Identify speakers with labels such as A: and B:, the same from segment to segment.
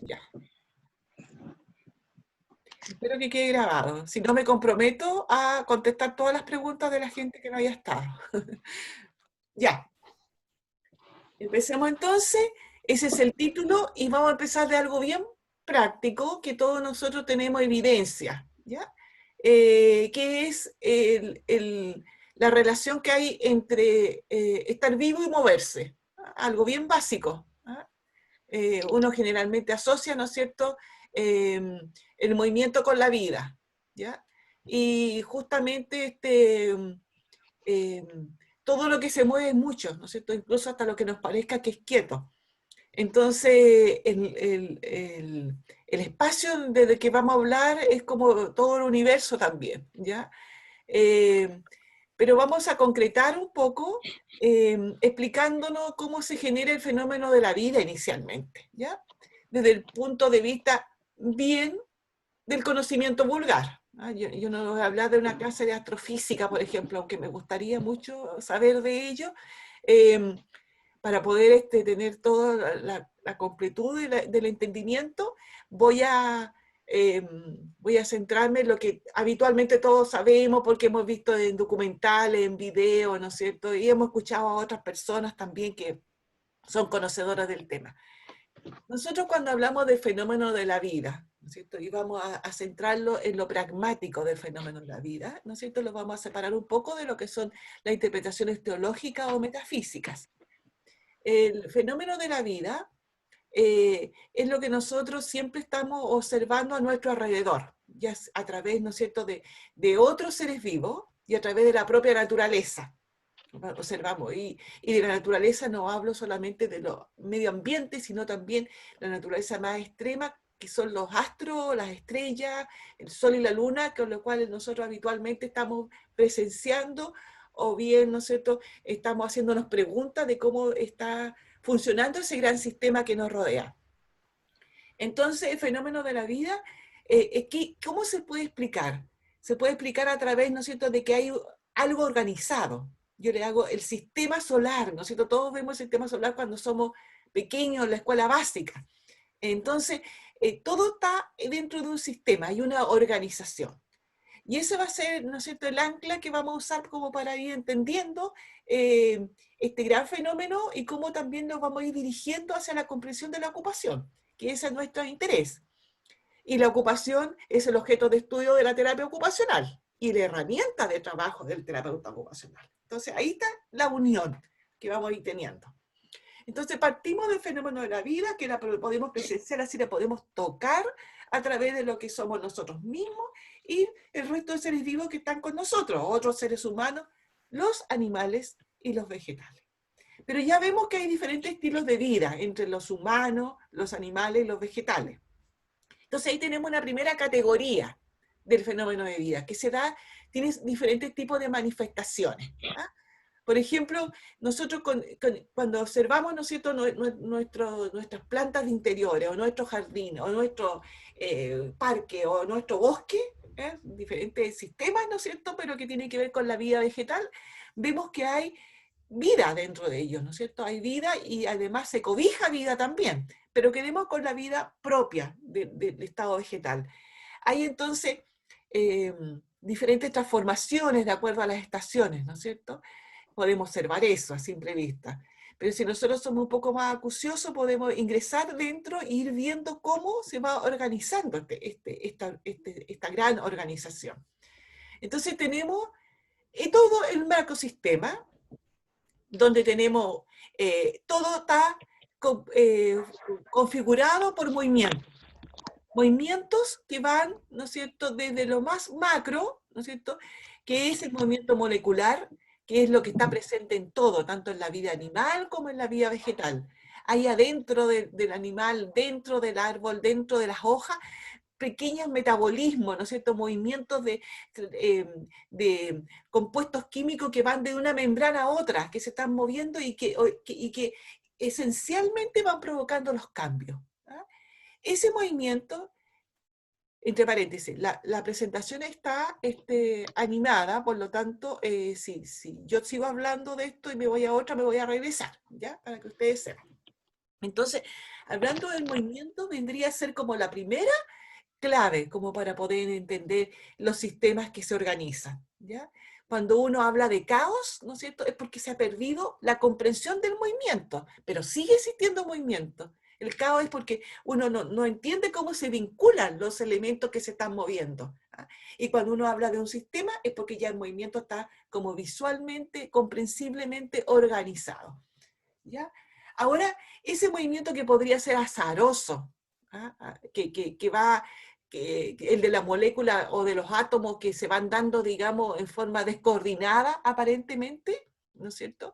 A: Ya. Espero que quede grabado. Si no, me comprometo a contestar todas las preguntas de la gente que no haya estado. Ya. Empecemos entonces. Ese es el título y vamos a empezar de algo bien práctico que todos nosotros tenemos evidencia, ¿ya? Que es la relación que hay entre estar vivo y moverse. Algo bien básico. ¿Ah? Uno generalmente asocia, ¿no es cierto?, eh, el movimiento con la vida, ¿ya? Y justamente eh, todo lo que se mueve es mucho, ¿no es cierto?, incluso hasta lo que nos parezca que es quieto. Entonces, el espacio desde que vamos a hablar es como todo el universo también, ¿ya? Eh, pero vamos a concretar un poco explicándonos cómo se genera el fenómeno de la vida inicialmente, ¿ya? Desde el punto de vista bien del conocimiento vulgar. ¿Ah? Yo no voy a hablar de una clase de astrofísica, por ejemplo, aunque me gustaría mucho saber de ello, eh, para poder tener toda la completud del entendimiento, voy a, voy a centrarme en lo que habitualmente todos sabemos porque hemos visto en documentales, en videos, ¿no es cierto? Y hemos escuchado a otras personas también que son conocedoras del tema. Nosotros cuando hablamos del fenómeno de la vida, ¿no es cierto? Y vamos a centrarlo en lo pragmático del fenómeno de la vida, ¿no es cierto? Lo vamos a separar un poco de lo que son las interpretaciones teológicas o metafísicas. El fenómeno de la vida es lo que nosotros siempre estamos observando a nuestro alrededor, ya a través, ¿no es cierto?, de otros seres vivos y a través de la propia naturaleza. Observamos, y de la naturaleza no hablo solamente de los medio ambiente, sino también la naturaleza más extrema, que son los astros, las estrellas, el sol y la luna, con lo cual nosotros habitualmente estamos presenciando, o bien, ¿no es cierto?, estamos haciéndonos preguntas de cómo está funcionando ese gran sistema que nos rodea. Entonces, el fenómeno de la vida, ¿cómo se puede explicar? Se puede explicar a través, ¿no es cierto?, de que hay algo organizado. Yo le hago el sistema solar, ¿no es cierto? Todos vemos el sistema solar cuando somos pequeños en la escuela básica. Entonces, todo está dentro de un sistema, hay una organización. Y ese va a ser, ¿no es cierto?, el ancla que vamos a usar como para ir entendiendo este gran fenómeno y cómo también nos vamos a ir dirigiendo hacia la comprensión de la ocupación, que ese es nuestro interés. Y la ocupación es el objeto de estudio de la terapia ocupacional y la herramienta de trabajo del terapeuta ocupacional. Entonces, ahí está la unión que vamos a ir teniendo. Entonces partimos del fenómeno de la vida, que la podemos presenciar, así la podemos tocar a través de lo que somos nosotros mismos y el resto de seres vivos que están con nosotros, otros seres humanos, los animales y los vegetales. Pero ya vemos que hay diferentes estilos de vida entre los humanos, los animales y los vegetales. Entonces ahí tenemos una primera categoría del fenómeno de vida, que se da, tiene diferentes tipos de manifestaciones. ¿Ah? Por ejemplo, nosotros cuando observamos, ¿no es cierto?, nuestras plantas de interiores, o nuestro jardín, o nuestro parque, o nuestro bosque, diferentes sistemas, ¿no es cierto?, pero que tienen que ver con la vida vegetal, vemos que hay vida dentro de ellos, ¿no es cierto? Hay vida y además se cobija vida también, pero quedemos con la vida propia del estado vegetal. Hay entonces eh, diferentes transformaciones de acuerdo a las estaciones, ¿no es cierto? Podemos observar eso a simple vista. Pero si nosotros somos un poco más acuciosos, podemos ingresar dentro e ir viendo cómo se va organizando esta gran organización. Entonces tenemos todo el macrosistema, donde tenemos, todo está configurado por movimientos. Movimientos que van, ¿no es cierto?, desde lo más macro, ¿no es cierto?, que es el movimiento molecular, que es lo que está presente en todo, tanto en la vida animal como en la vida vegetal. Ahí adentro del animal, dentro del árbol, dentro de las hojas, pequeños metabolismos, ¿no es cierto?, movimientos de compuestos químicos que van de una membrana a otra, que se están moviendo y que esencialmente van provocando los cambios. ¿Ah? Ese movimiento, entre paréntesis, la presentación está animada, por lo tanto, si yo sigo hablando de esto y me voy a otra, me voy a regresar, ¿ya? Para que ustedes sepan. Entonces, hablando del movimiento, vendría a ser como la primera clave como para poder entender los sistemas que se organizan, ¿ya? Cuando uno habla de caos, ¿no es cierto?, es porque se ha perdido la comprensión del movimiento, pero sigue existiendo movimiento. El caos es porque uno no entiende cómo se vinculan los elementos que se están moviendo, ¿ah? Y cuando uno habla de un sistema es porque ya el movimiento está como visualmente, comprensiblemente organizado, ¿ya? Ahora, ese movimiento que podría ser azaroso, ¿ah? Que va, que el de la molécula o de los átomos que se van dando, digamos, en forma descoordinada aparentemente, ¿no es cierto?,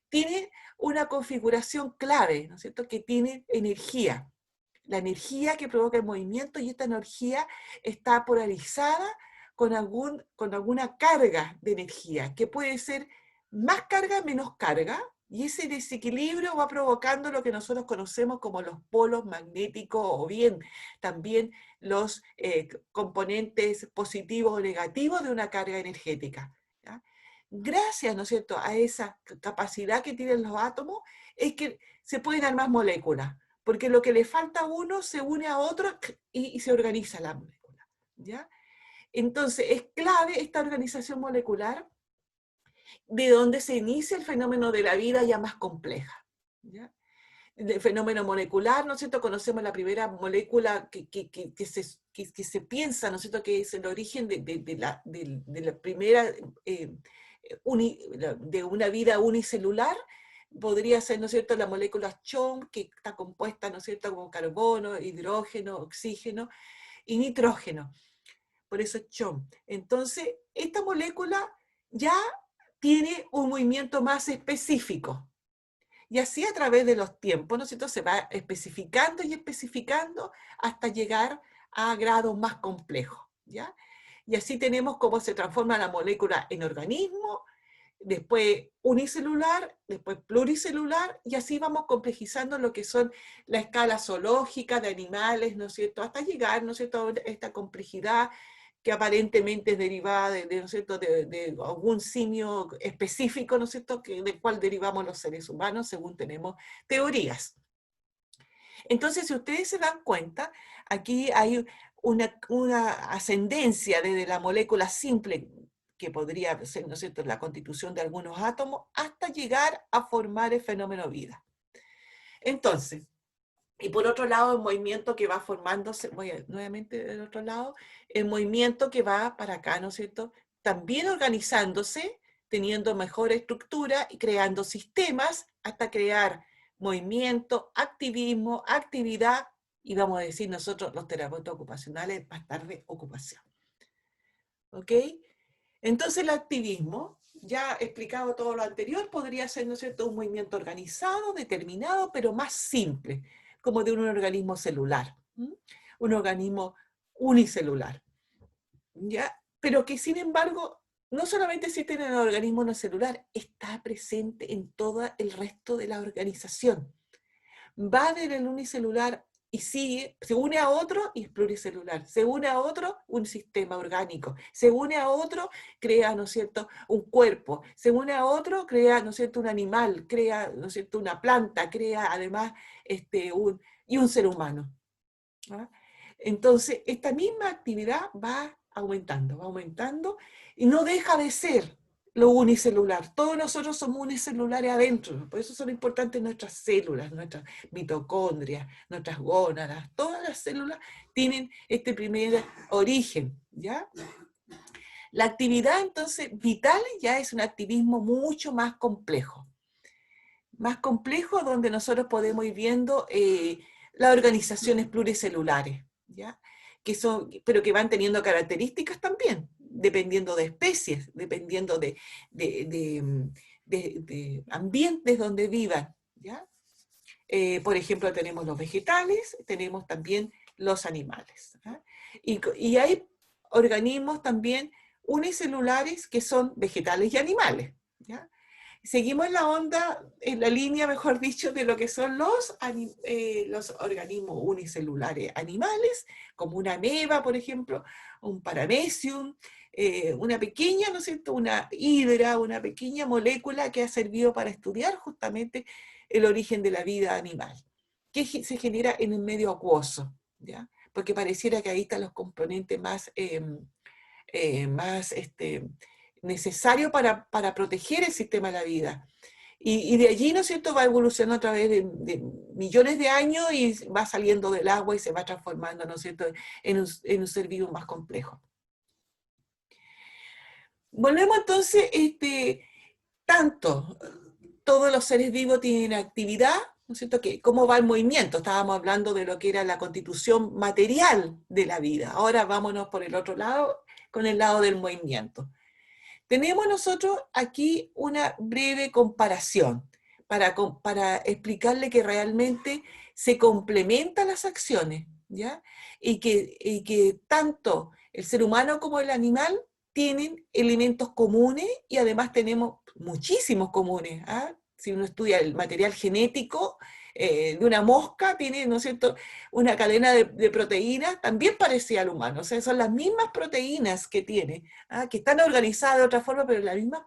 A: tiene una configuración clave, ¿no es cierto?, que tiene energía. La energía que provoca el movimiento, y esta energía está polarizada con alguna carga de energía, que puede ser más carga, menos carga, y ese desequilibrio va provocando lo que nosotros conocemos como los polos magnéticos, o bien también los componentes positivos o negativos de una carga energética, ¿ya? Gracias, ¿no es cierto?, a esa capacidad que tienen los átomos, es que se pueden armar moléculas, porque lo que le falta a uno se une a otro y se organiza la molécula, ¿ya? Entonces, es clave esta organización molecular, de donde se inicia el fenómeno de la vida ya más compleja, ¿ya? El fenómeno molecular, ¿no es cierto? Conocemos la primera molécula que se piensa, ¿no es cierto?, que es el origen de la primera, de una vida unicelular. Podría ser, ¿no es cierto?, la molécula CHOM, que está compuesta, ¿no es cierto?, con carbono, hidrógeno, oxígeno y nitrógeno. Por eso es CHOM. Entonces, esta molécula ya tiene un movimiento más específico. Y así a través de los tiempos, ¿no es cierto?, se va especificando y especificando hasta llegar a grados más complejos, ¿ya? Y así tenemos cómo se transforma la molécula en organismo, después unicelular, después pluricelular, y así vamos complejizando lo que son la escala zoológica de animales, ¿no es cierto?, hasta llegar, ¿no es cierto?, a esta complejidad que aparentemente es derivada ¿no es cierto?, de algún simio específico, ¿no es cierto?, del cual derivamos los seres humanos, según tenemos teorías. Entonces, si ustedes se dan cuenta, aquí hay una ascendencia desde la molécula simple, que podría ser, ¿no es cierto?, la constitución de algunos átomos, hasta llegar a formar el fenómeno vida. Entonces, y por otro lado, el movimiento que va formándose, voy nuevamente del otro lado, el movimiento que va para acá, ¿no es cierto?, también organizándose, teniendo mejor estructura y creando sistemas hasta crear movimiento, activismo, actividad, y vamos a decir nosotros los terapeutas ocupacionales, más tarde ocupación. ¿Ok? Entonces el activismo, ya explicado todo lo anterior, podría ser, ¿no es cierto?, un movimiento organizado, determinado, pero más simple, como de un organismo celular, un organismo unicelular, ¿ya? Pero que sin embargo, no solamente existe en el organismo unicelular, está presente en todo el resto de la organización. Va desde el unicelular y sigue, se une a otro y es pluricelular, se une a otro un sistema orgánico, se une a otro, crea, ¿no es cierto?, un cuerpo, se une a otro, crea, ¿no es cierto?, un animal, crea, ¿no es cierto?, una planta, crea además un ser humano, ¿ah? Entonces, esta misma actividad va aumentando y no deja de ser lo unicelular. Todos nosotros somos unicelulares adentro, por eso son importantes nuestras células, nuestras mitocondrias, nuestras gónadas, todas las células tienen este primer origen, ¿ya? La actividad, entonces, vital ya es un activismo mucho más complejo donde nosotros podemos ir viendo las organizaciones pluricelulares, ¿ya? Pero que van teniendo características también, dependiendo de especies, dependiendo de ambientes donde vivan, ¿ya? Por ejemplo, tenemos los vegetales, tenemos también los animales, ¿ah? Y hay organismos también unicelulares que son vegetales y animales, ¿ya? Seguimos la onda, en la línea, mejor dicho, de lo que son los organismos unicelulares animales, como una ameba, por ejemplo, un paramecium, una pequeña, ¿no es cierto?, una hidra, una pequeña molécula que ha servido para estudiar justamente el origen de la vida animal. que se genera en el medio acuoso, ¿ya? Porque pareciera que ahí están los componentes más necesarios para proteger el sistema de la vida. Y de allí, ¿no es cierto?, va evolucionando a través de millones de años y va saliendo del agua y se va transformando, ¿no es cierto?, en un ser vivo más complejo. Volvemos entonces, tanto todos los seres vivos tienen actividad, ¿no es cierto?, que cómo va el movimiento. Estábamos hablando de lo que era la constitución material de la vida. Ahora vámonos por el otro lado, con el lado del movimiento. Tenemos nosotros aquí una breve comparación para explicarle que realmente se complementan las acciones, ¿ya? Y que tanto el ser humano como el animal tienen elementos comunes y además tenemos muchísimos comunes. ¿Ah? Si uno estudia el material genético de una mosca, tiene, ¿no es cierto?, una cadena de proteínas también parecida al humano. O sea, son las mismas proteínas que tiene, ¿ah? Que están organizadas de otra forma, pero la misma,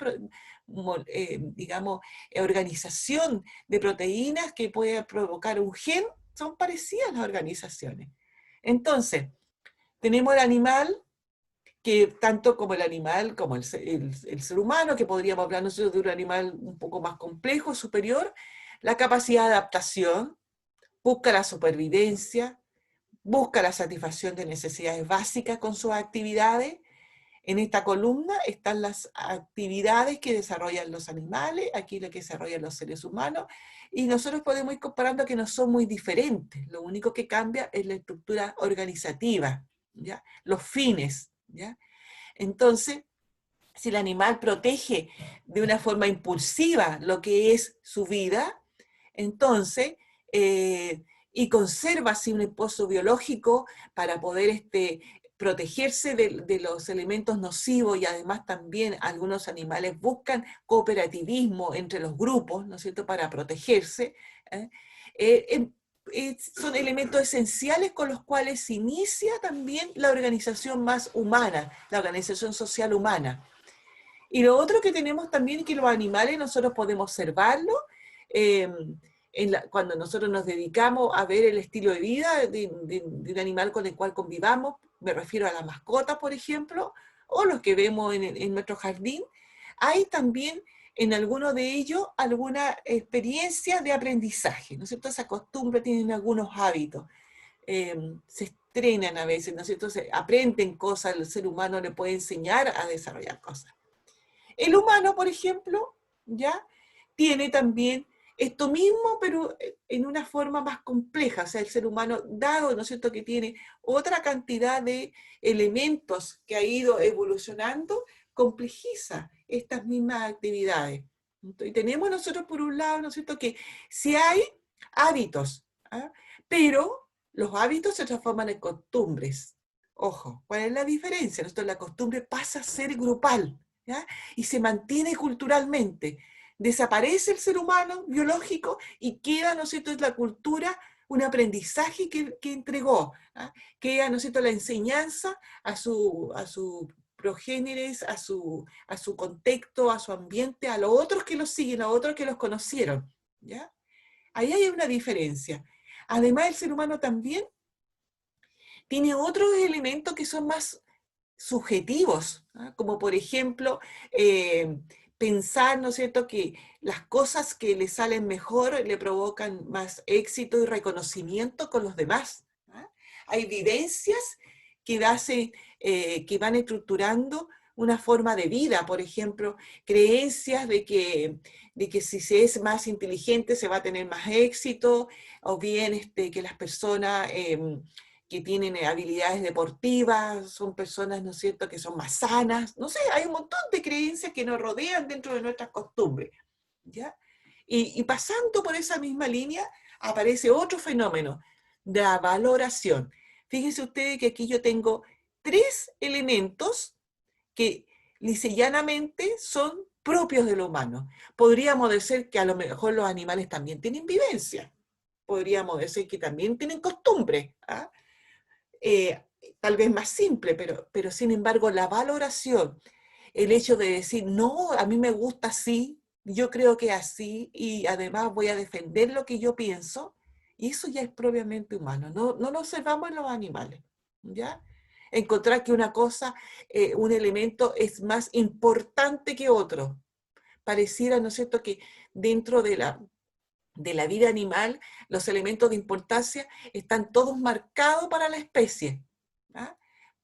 A: digamos, organización de proteínas que puede provocar un gen, son parecidas las organizaciones. Entonces, tenemos el animal, que tanto como el animal, como el ser humano, que podríamos hablar nosotros de un animal un poco más complejo, superior, la capacidad de adaptación, busca la supervivencia, busca la satisfacción de necesidades básicas con sus actividades. En esta columna están las actividades que desarrollan los animales, aquí lo que desarrollan los seres humanos, y nosotros podemos ir comparando que no son muy diferentes, lo único que cambia es la estructura organizativa, ¿ya? Los fines, ¿ya? Entonces, si el animal protege de una forma impulsiva lo que es su vida, entonces, y conserva así un esposo biológico para poder protegerse de los elementos nocivos, y además también algunos animales buscan cooperativismo entre los grupos, ¿no es cierto?, para protegerse. ¿eh? Son elementos esenciales con los cuales se inicia también la organización más humana, la organización social humana. Y lo otro que tenemos también es que los animales nosotros podemos observarlos eh, cuando nosotros nos dedicamos a ver el estilo de vida de un animal con el cual convivamos, me refiero a las mascotas, por ejemplo, o los que vemos en nuestro jardín. Hay también en alguno de ellos alguna experiencia de aprendizaje, ¿no es cierto? Esa costumbre, tienen algunos hábitos, se estrenan a veces, ¿no es cierto? Se aprenden cosas, el ser humano le puede enseñar a desarrollar cosas. El humano, por ejemplo, ya tiene también esto mismo, pero en una forma más compleja. O sea, el ser humano, dado, ¿no es cierto?, que tiene otra cantidad de elementos que ha ido evolucionando, complejiza estas mismas actividades. Y tenemos nosotros, por un lado, ¿no es cierto?, que si hay hábitos, ¿ah? Pero los hábitos se transforman en costumbres. Ojo, ¿cuál es la diferencia? Nosotros, la costumbre pasa a ser grupal, ¿ya? Y se mantiene culturalmente. Desaparece el ser humano biológico y queda, ¿no es cierto?, es la cultura, un aprendizaje que entregó, ¿ah? Queda, ¿no es cierto?, la enseñanza a su progéneres, a su contexto, a su ambiente, a los otros que los siguen, a otros que los conocieron, ¿ya? Ahí hay una diferencia. Además, el ser humano también tiene otros elementos que son más subjetivos, ¿ah? Como por ejemplo, pensar, ¿no es cierto?, que las cosas que le salen mejor le provocan más éxito y reconocimiento con los demás. ¿Ah? Hay vivencias que van estructurando una forma de vida, por ejemplo, creencias de que si se es más inteligente se va a tener más éxito, o bien que las personas que tienen habilidades deportivas, son personas, ¿no es cierto?, que son más sanas, no sé, hay un montón de creencias que nos rodean dentro de nuestras costumbres, ¿ya? Y pasando por esa misma línea, aparece otro fenómeno, la valoración. Fíjense ustedes que aquí yo tengo 3 elementos que lisa y llanamente son propios del humano. Podríamos decir que a lo mejor los animales también tienen vivencia, podríamos decir que también tienen costumbre, ¿ah? eh, Tal vez más simple, pero sin embargo la valoración, el hecho de decir, no, a mí me gusta así, yo creo que así, y además voy a defender lo que yo pienso, Y eso ya es propiamente humano, no lo observamos en los animales, ¿ya? Encontrar que una cosa, un elemento es más importante que otro. Pareciera, ¿no es cierto?, que dentro de la vida animal, los elementos de importancia están todos marcados para la especie. ¿Ah?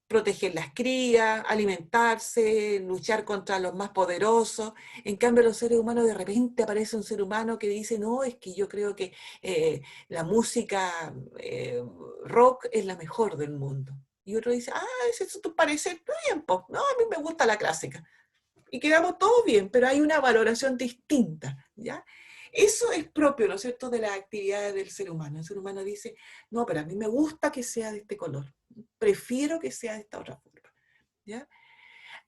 A: Proteger las crías, alimentarse, luchar contra los más poderosos. En cambio, los seres humanos, de repente aparece un ser humano que dice, no, es que yo creo que la música rock es la mejor del mundo. Y otro dice, ese es tu parecer, está bien, pues, no, a mí me gusta la clásica. Y quedamos todos bien, pero hay una valoración distinta, ¿ya? Eso es propio, ¿no es cierto?, de las actividades del ser humano. El ser humano dice, no, pero a mí me gusta que sea de este color, prefiero que sea de esta otra forma, ¿ya?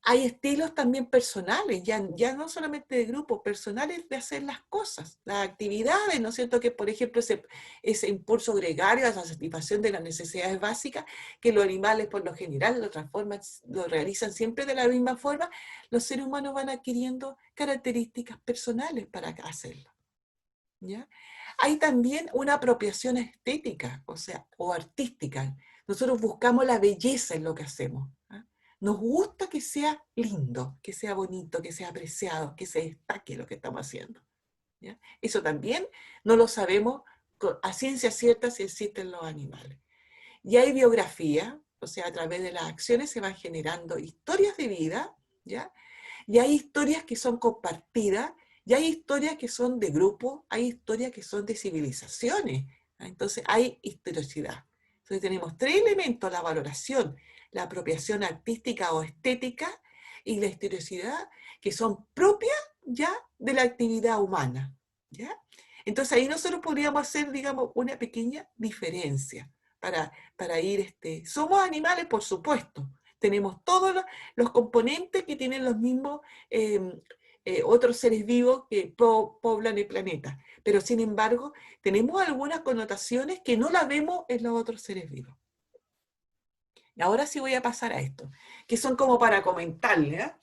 A: Hay estilos también personales, ya no solamente de grupo, personales de hacer las cosas, las actividades, ¿no es cierto? Que, por ejemplo, ese impulso gregario a la satisfacción de las necesidades básicas, que los animales por lo general lo realizan siempre de la misma forma, los seres humanos van adquiriendo características personales para hacerlo, ¿ya? Hay también una apropiación estética, o sea, o artística. Nosotros buscamos la belleza en lo que hacemos. ¿Ah? Nos gusta que sea lindo, que sea bonito, que sea apreciado, que se destaque lo que estamos haciendo. ¿Ya? Eso también no lo sabemos a ciencia cierta si existen los animales. Y hay biografía, o sea, a través de las acciones se van generando historias de vida, ¿ya? Y hay historias que son compartidas, y hay historias que son de grupo, hay historias que son de civilizaciones. Entonces hay historicidad. Entonces tenemos tres elementos: la valoración, la apropiación artística o estética y la historicidad, que son propias ya de la actividad humana. ¿Ya? Entonces ahí nosotros podríamos hacer, digamos, una pequeña diferencia para ir, somos animales, por supuesto, tenemos todos los componentes que tienen los mismos otros seres vivos que poblan el planeta, pero sin embargo tenemos algunas connotaciones que no las vemos en los otros seres vivos. Y ahora sí voy a pasar a esto, que son como para comentarle.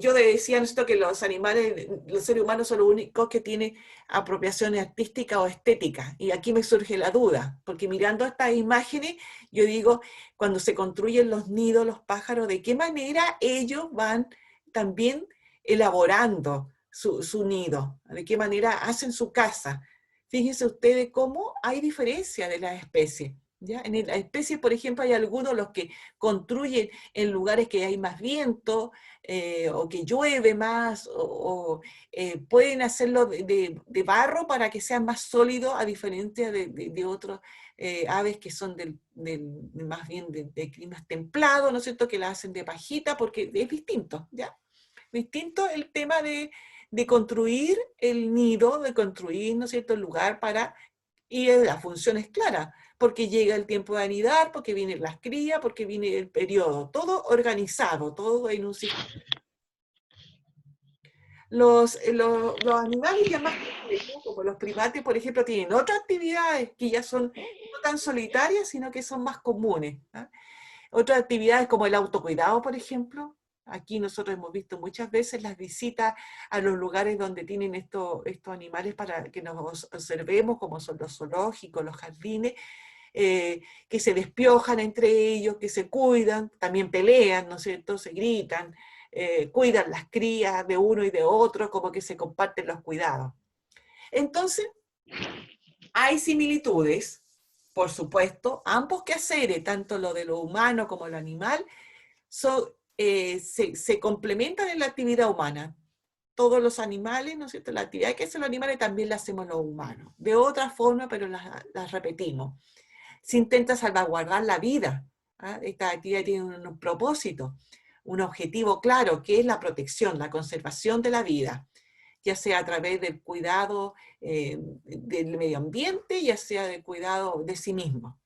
A: Yo decía esto que los animales, los seres humanos son los únicos que tienen apropiaciones artísticas o estéticas. Y aquí me surge la duda, porque mirando estas imágenes, yo digo, cuando se construyen los nidos, los pájaros, ¿de qué manera ellos van también elaborando su nido? ¿De qué manera hacen su casa? Fíjense ustedes cómo hay diferencia de las especies. ¿Ya? En las especies, por ejemplo, hay algunos los que construyen en lugares que hay más viento o que llueve más, pueden hacerlo de barro para que sean más sólidos, a diferencia de otros aves que son más bien de climas templados, ¿no es cierto?, que la hacen de pajita, porque es distinto, ¿ya? Distinto el tema de construir el nido, de construir, ¿no es cierto?, el lugar para... Y la función es clara, porque llega el tiempo de anidar, porque vienen las crías, porque viene el periodo, todo organizado, todo en un sistema. Los animales ya más complejos, como los primates, por ejemplo, tienen otras actividades que ya son no tan solitarias, sino que son más comunes. ¿Ah? Otras actividades como el autocuidado, por ejemplo. Aquí nosotros hemos visto muchas veces las visitas a los lugares donde tienen estos animales para que nos observemos, como son los zoológicos, los jardines, que se despiojan entre ellos, que se cuidan, también pelean, ¿no es cierto?, se gritan, cuidan las crías de uno y de otro, como que se comparten los cuidados. Entonces, hay similitudes, por supuesto, ambos quehaceres, tanto lo de lo humano como lo animal, se complementan en la actividad humana. Todos los animales, ¿no es cierto?, la actividad que hacen los animales también la hacemos los humanos, de otra forma, pero las repetimos. Se intenta salvaguardar la vida. ¿Ah? Esta actividad tiene un propósito, un objetivo claro, que es la protección, la conservación de la vida, ya sea a través del cuidado del medio ambiente, ya sea del cuidado de sí mismo.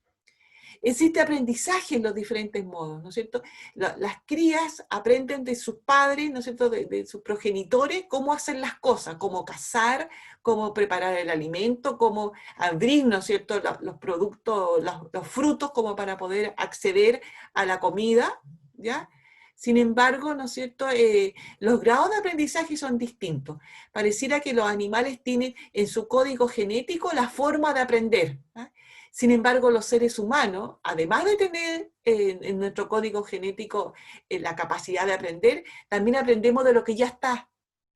A: Existe aprendizaje en los diferentes modos, ¿no es cierto? Las crías aprenden de sus padres, ¿no es cierto?, de sus progenitores, cómo hacer las cosas, cómo cazar, cómo preparar el alimento, cómo abrir, ¿no es cierto?, los productos, los frutos, como para poder acceder a la comida, ¿ya? Sin embargo, ¿no es cierto? Los grados de aprendizaje son distintos. Pareciera que los animales tienen en su código genético la forma de aprender. ¿Ah? Sin embargo, los seres humanos, además de tener en nuestro código genético la capacidad de aprender, también aprendemos de lo que ya está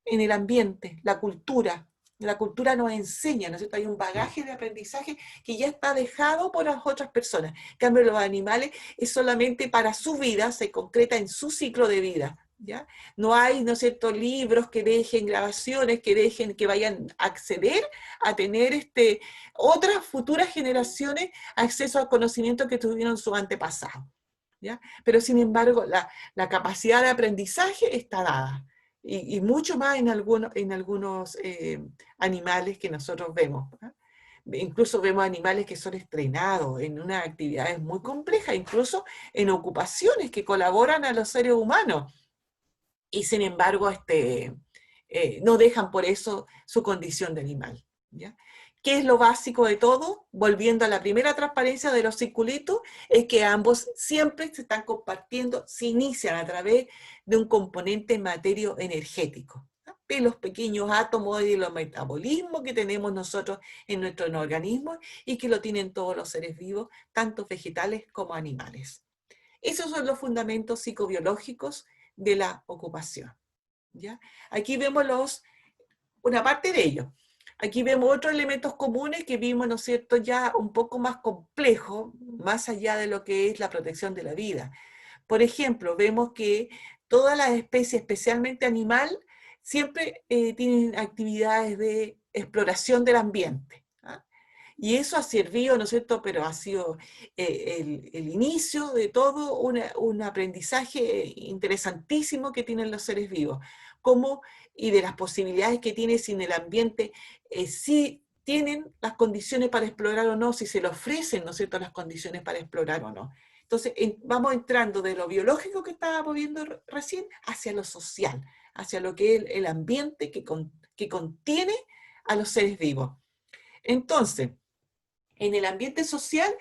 A: en el ambiente, la cultura. La cultura nos enseña, ¿no es cierto? Hay un bagaje de aprendizaje que ya está dejado por las otras personas. En cambio, los animales es solamente para su vida, se concreta en su ciclo de vida. ¿Ya? No hay, ¿no es cierto?, libros que dejen, grabaciones que dejen, que vayan a acceder a tener otras futuras generaciones acceso al conocimiento que tuvieron sus antepasados. ¿Ya? Pero sin embargo, la capacidad de aprendizaje está dada. Y mucho más en algunos animales que nosotros vemos. ¿Eh? Incluso vemos animales que son estrenados en unas actividades muy complejas, incluso en ocupaciones que colaboran a los seres humanos. Y sin embargo, no dejan por eso su condición de animal. ¿Ya? ¿Qué es lo básico de todo? Volviendo a la primera transparencia de los circulitos, es que ambos siempre se están compartiendo, se inician a través de un componente materio energético, ¿no? De los pequeños átomos y de los metabolismos que tenemos nosotros en nuestro organismo y que lo tienen todos los seres vivos, tanto vegetales como animales. Esos son los fundamentos psicobiológicos de la ocupación. ¿Ya? Aquí vemos una parte de ellos. Aquí vemos otros elementos comunes que vimos, ¿no es cierto?, ya un poco más complejo, más allá de lo que es la protección de la vida. Por ejemplo, vemos que todas las especies, especialmente animal, siempre tienen actividades de exploración del ambiente. ¿Ah? Y eso ha servido, ¿no es cierto?, pero ha sido el inicio de todo un aprendizaje interesantísimo que tienen los seres vivos. Cómo, y de las posibilidades que tiene si en el ambiente, si tienen las condiciones para explorar o no, si se le ofrecen, ¿no es cierto?, las condiciones para explorar o no. Entonces, vamos entrando de lo biológico que estábamos viendo recién hacia lo social, hacia lo que es el ambiente que contiene a los seres vivos. Entonces, en el ambiente social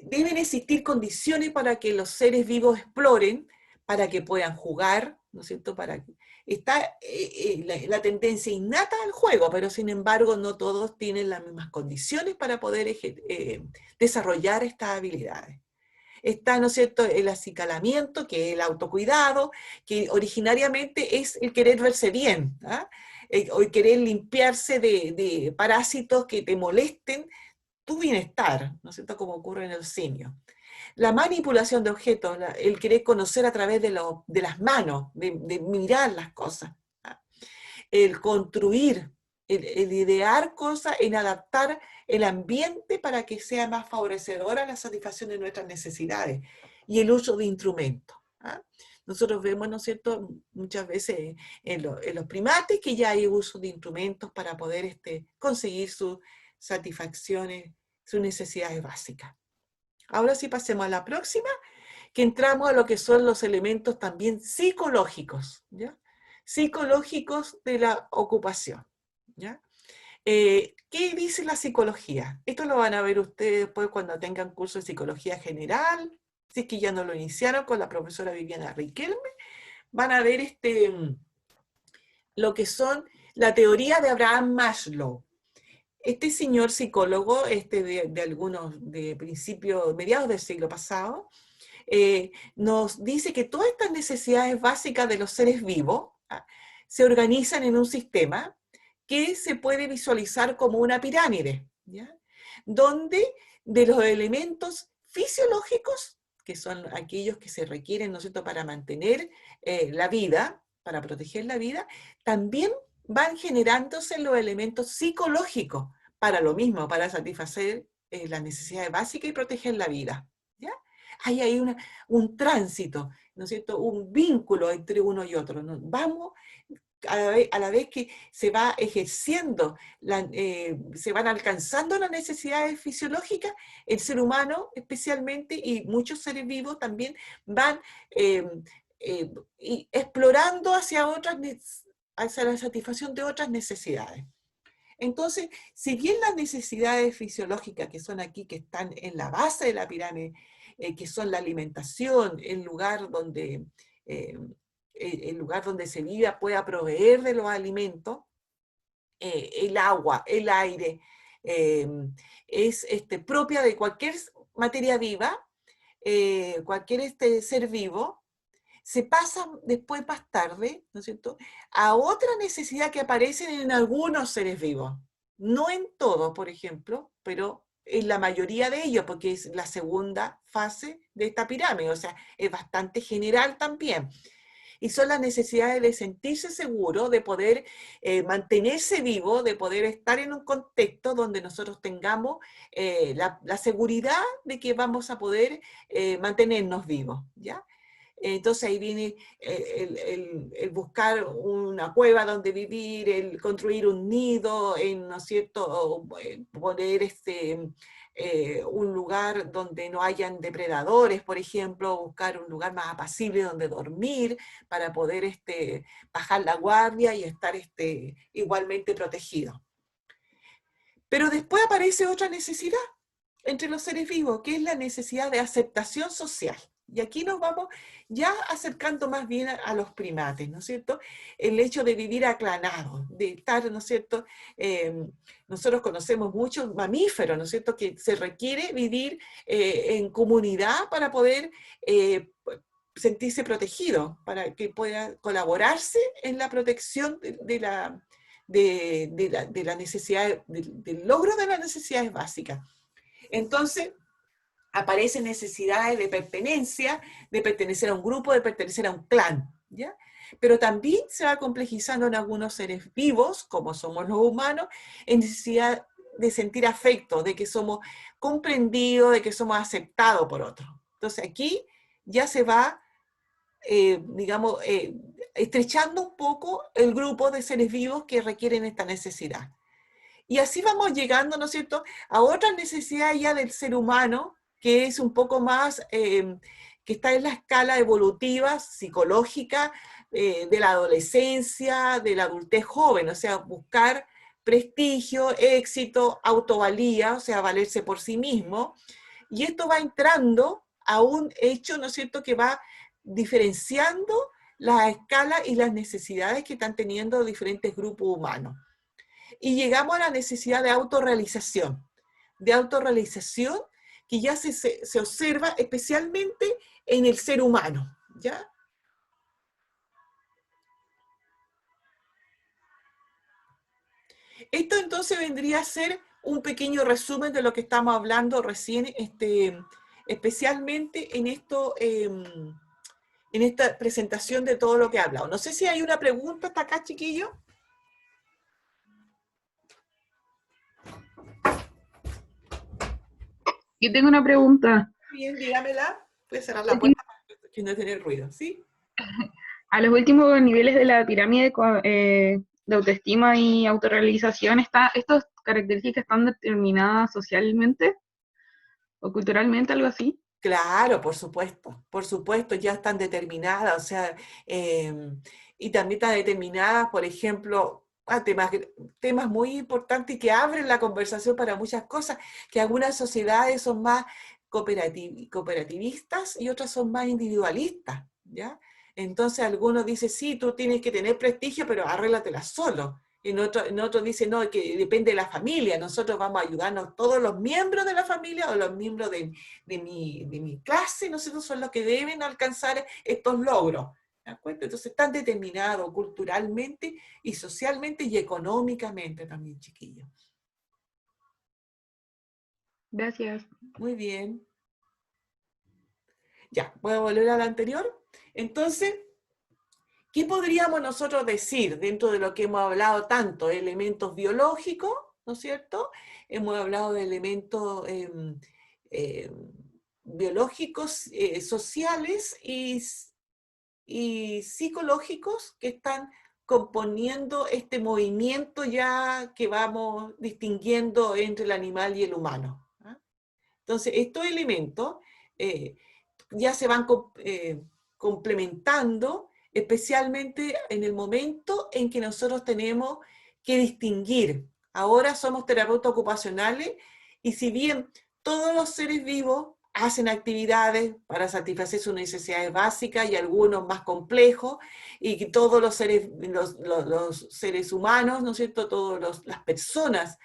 A: deben existir condiciones para que los seres vivos exploren, para que puedan jugar, ¿no es cierto? Está la tendencia innata al juego, pero sin embargo no todos tienen las mismas condiciones para poder desarrollar estas habilidades. Está, ¿no es cierto?, el acicalamiento, que es el autocuidado, que originariamente es el querer verse bien, ¿ah? O el querer limpiarse de parásitos que te molesten tu bienestar, ¿no es cierto?, como ocurre en el simio. La manipulación de objetos, el querer conocer a través de las manos, de mirar las cosas. ¿Ah? El construir, el idear cosas, en adaptar el ambiente para que sea más favorecedora a la satisfacción de nuestras necesidades. Y el uso de instrumentos. ¿Ah? Nosotros vemos, ¿no es cierto?, muchas veces en los primates que ya hay uso de instrumentos para poder conseguir sus satisfacciones, sus necesidades básicas. Ahora sí pasemos a la próxima, que entramos a lo que son los elementos también psicológicos, ¿ya? Psicológicos de la ocupación, ¿ya? ¿Qué dice la psicología? Esto lo van a ver ustedes después cuando tengan curso de psicología general, si es que ya no lo iniciaron con la profesora Viviana Riquelme, van a ver lo que son la teoría de Abraham Maslow. Este señor psicólogo, de principios, mediados del siglo pasado, nos dice que todas estas necesidades básicas de los seres vivos se organizan en un sistema que se puede visualizar como una pirámide, ¿ya? Donde de los elementos fisiológicos, que son aquellos que se requieren, ¿no es cierto?, para mantener la vida, para proteger la vida, también van generándose los elementos psicológicos para lo mismo, para satisfacer las necesidades básicas y proteger la vida. ¿Ya? Hay un tránsito, ¿no es cierto?, un vínculo entre uno y otro. ¿No? Vamos, a la vez que se va ejerciendo, se van alcanzando las necesidades fisiológicas, el ser humano especialmente y muchos seres vivos también van explorando hacia la satisfacción de otras necesidades. Entonces, si bien las necesidades fisiológicas que son aquí, que están en la base de la pirámide, que son la alimentación, el lugar donde el lugar donde se viva pueda proveer de los alimentos, el agua, el aire, es propia de cualquier materia viva, cualquier ser vivo, se pasa después más tarde, ¿no es cierto?, a otra necesidad que aparece en algunos seres vivos. No en todos, por ejemplo, pero en la mayoría de ellos, porque es la segunda fase de esta pirámide, o sea, es bastante general también. Y son las necesidades de sentirse seguro, de poder mantenerse vivo, de poder estar en un contexto donde nosotros tengamos la seguridad de que vamos a poder mantenernos vivos, ¿ya? Entonces ahí viene el buscar una cueva donde vivir, el construir un nido, ¿no es cierto? Poner un lugar donde no hayan depredadores, por ejemplo, buscar un lugar más apacible donde dormir para poder bajar la guardia y estar igualmente protegido. Pero después aparece otra necesidad entre los seres vivos, que es la necesidad de aceptación social. Y aquí nos vamos ya acercando más bien a los primates, ¿no es cierto? El hecho de vivir aclanados, de estar, ¿no es cierto? Nosotros conocemos muchos mamíferos, ¿no es cierto? Que se requiere vivir en comunidad para poder sentirse protegido, para que pueda colaborarse en la protección de la necesidad, del logro de las necesidades básicas. Entonces, aparecen necesidades de pertenencia, de pertenecer a un grupo, de pertenecer a un clan, ¿ya? Pero también se va complejizando en algunos seres vivos, como somos los humanos, en necesidad de sentir afecto, de que somos comprendidos, de que somos aceptados por otros. Entonces aquí ya se va, digamos, estrechando un poco el grupo de seres vivos que requieren esta necesidad. Y así vamos llegando, ¿no es cierto?, a otra necesidad ya del ser humano, que es un poco más, que está en la escala evolutiva, psicológica, de la adolescencia, de la adultez joven, o sea, buscar prestigio, éxito, autovalía, o sea, valerse por sí mismo. Y esto va entrando a un hecho, ¿no es cierto?, que va diferenciando las escalas y las necesidades que están teniendo diferentes grupos humanos. Y llegamos a la necesidad de autorrealización que ya se observa especialmente en el ser humano, ¿ya? Esto entonces vendría a ser un pequeño resumen de lo que estamos hablando recién, especialmente en esta presentación de todo lo que he hablado. No sé si hay una pregunta hasta acá, chiquillo.
B: Yo tengo una pregunta.
A: Bien, dígamela. Voy a cerrar la puerta para que no tener ruido, ¿sí?
B: A los últimos niveles de la pirámide de autoestima y autorrealización, ¿estas características están determinadas socialmente o culturalmente, algo así?
A: Claro, por supuesto, ya están determinadas, o sea, y también están determinadas, por ejemplo, temas muy importantes y que abren la conversación para muchas cosas, que algunas sociedades son más cooperativistas y otras son más individualistas, ¿ya? Entonces algunos dicen, sí, tú tienes que tener prestigio, pero arréglatela solo. En otro dice, no, que depende de la familia, nosotros vamos a ayudarnos todos los miembros de la familia o los miembros de mi clase, nosotros son los que deben alcanzar estos logros. ¿De acuerdo? Entonces están determinados culturalmente y socialmente y económicamente también, chiquillos.
B: Gracias.
A: Muy bien. Ya, voy a volver a la anterior. Entonces, ¿qué podríamos nosotros decir dentro de lo que hemos hablado tanto? Elementos biológicos, ¿no es cierto? Hemos hablado de elementos eh, biológicos, sociales y psicológicos que están componiendo este movimiento ya que vamos distinguiendo entre el animal y el humano. ¿Ah? Entonces, estos elementos eh, ya se van complementando, especialmente en el momento en que nosotros tenemos que distinguir. Ahora somos terapeutas ocupacionales y si bien todos los seres vivos hacen actividades para satisfacer sus necesidades básicas y algunos más complejos, y que todos los seres humanos, ¿no es cierto?, todas las personas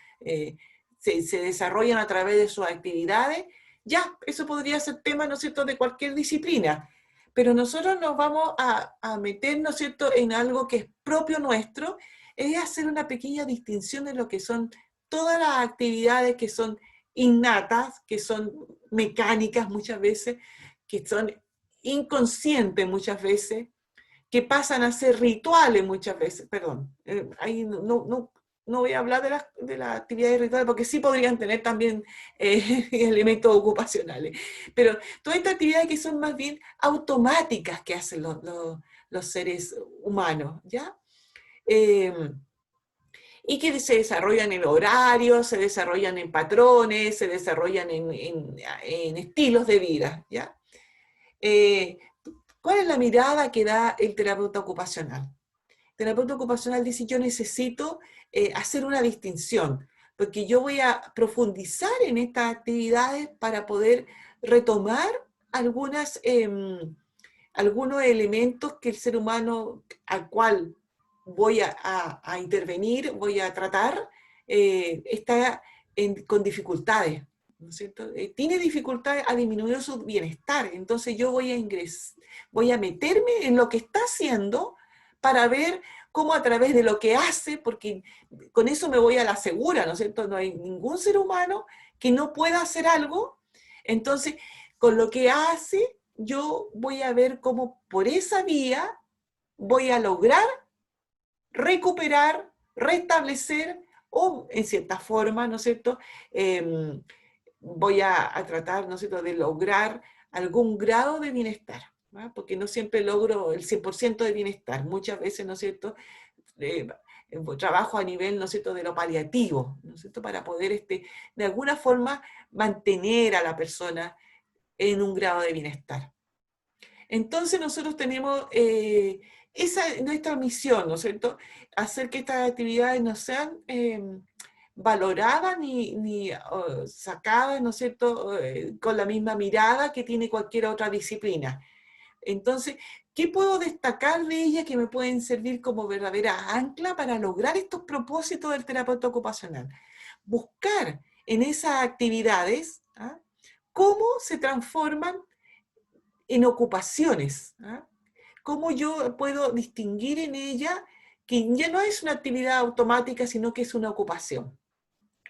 A: se desarrollan a través de sus actividades. Ya, eso podría ser tema, ¿no es cierto?, de cualquier disciplina. Pero nosotros nos vamos a meter, ¿no es cierto?, en algo que es propio nuestro, es hacer una pequeña distinción de lo que son todas las actividades que son innatas, que son mecánicas muchas veces, que son inconscientes muchas veces, que pasan a ser rituales muchas veces. Perdón, ahí no voy a hablar de las actividades rituales, porque sí podrían tener también elementos ocupacionales. Pero todas estas actividades que son más bien automáticas que hacen los seres humanos, ¿ya? Y que se desarrollan en horarios, se desarrollan en patrones, se desarrollan en estilos de vida, ¿ya? ¿Cuál es la mirada que da el terapeuta ocupacional? El terapeuta ocupacional dice, yo necesito hacer una distinción, porque yo voy a profundizar en estas actividades para poder retomar algunos elementos que el ser humano al cual voy a intervenir, voy a tratar, está con dificultades, ¿no es cierto? Tiene dificultades a disminuir su bienestar, entonces yo voy a meterme en lo que está haciendo para ver cómo a través de lo que hace, porque con eso me voy a la segura, ¿no es cierto? No hay ningún ser humano que no pueda hacer algo, entonces con lo que hace yo voy a ver cómo por esa vía voy a lograr recuperar, restablecer o en cierta forma, ¿no es cierto?, voy a tratar, ¿no es cierto?, de lograr algún grado de bienestar, ¿no? Porque no siempre logro el 100% de bienestar, muchas veces, ¿no es cierto?, eh, trabajo a nivel, ¿no es cierto?, de lo paliativo, ¿no es cierto?, para poder de alguna forma mantener a la persona en un grado de bienestar. Entonces nosotros tenemos esa nuestra misión, ¿no es cierto?, hacer que estas actividades no sean valoradas ni sacadas, ¿no es cierto?, con la misma mirada que tiene cualquier otra disciplina. Entonces, ¿qué puedo destacar de ellas que me pueden servir como verdadera ancla para lograr estos propósitos del terapeuta ocupacional? Buscar en esas actividades, ¿ah?, cómo se transforman en ocupaciones, ¿ah? ¿Cómo yo puedo distinguir en ella que ya no es una actividad automática, sino que es una ocupación?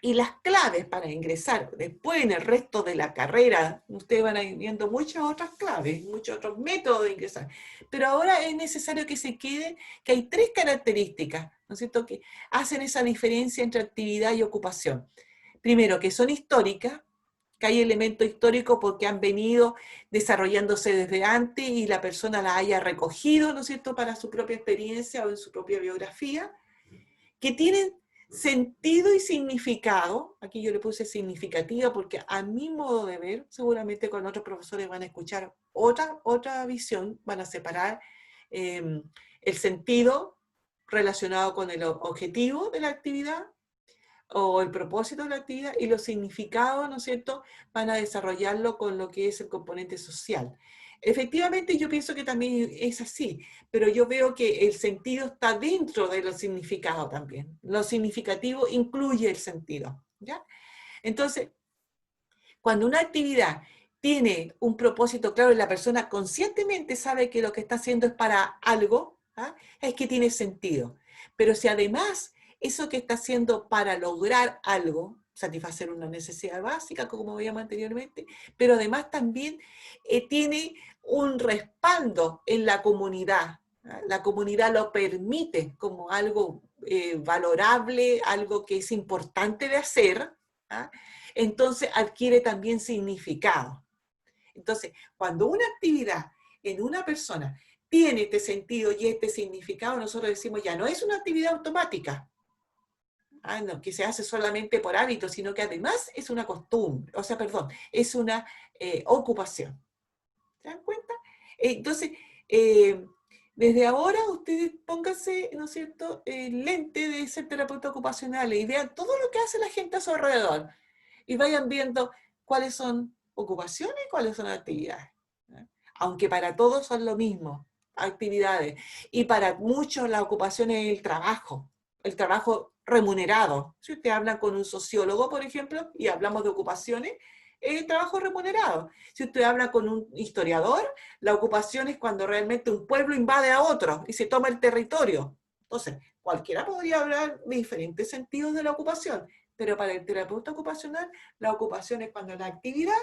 A: Y las claves para ingresar después en el resto de la carrera, ustedes van a ir viendo muchas otras claves, muchos otros métodos de ingresar, pero ahora es necesario que se quede que hay 3 características, ¿no es cierto?, que hacen esa diferencia entre actividad y ocupación. Primero, que son históricas, que hay elementos históricos porque han venido desarrollándose desde antes y la persona la haya recogido, ¿no es cierto?, para su propia experiencia o en su propia biografía, que tienen sentido y significado. Aquí yo le puse significativa porque a mi modo de ver, seguramente con otros profesores van a escuchar otra visión, van a separar el sentido relacionado con el objetivo de la actividad o el propósito de la actividad, y los significados, ¿no es cierto?, van a desarrollarlo con lo que es el componente social. Efectivamente, yo pienso que también es así, pero yo veo que el sentido está dentro de los significados también. Lo significativo incluye el sentido, ¿ya? Entonces, cuando una actividad tiene un propósito claro y la persona conscientemente sabe que lo que está haciendo es para algo, ¿ah?, es que tiene sentido. Pero si además eso que está haciendo para lograr algo, satisfacer una necesidad básica, como veíamos anteriormente, pero además también tiene un respaldo en la comunidad. ¿Ah? La comunidad lo permite como algo valorable, algo que es importante de hacer, ¿ah?, entonces adquiere también significado. Entonces, cuando una actividad en una persona tiene este sentido y este significado, nosotros decimos ya no es una actividad automática, no, que se hace solamente por hábito, sino que además es una costumbre, o sea, perdón, es una ocupación. ¿Se dan cuenta? Entonces, desde ahora ustedes pónganse, ¿no es cierto?, el lente de ser terapeuta ocupacional y vean todo lo que hace la gente a su alrededor y vayan viendo cuáles son ocupaciones y cuáles son actividades. ¿Eh? Aunque para todos son lo mismo, actividades. Y para muchos la ocupación es el trabajo remunerado. Si usted habla con un sociólogo, por ejemplo, y hablamos de ocupaciones, es el trabajo remunerado. Si usted habla con un historiador, la ocupación es cuando realmente un pueblo invade a otro y se toma el territorio. Entonces, cualquiera podría hablar de diferentes sentidos de la ocupación, pero para el terapeuta ocupacional, la ocupación es cuando la actividad,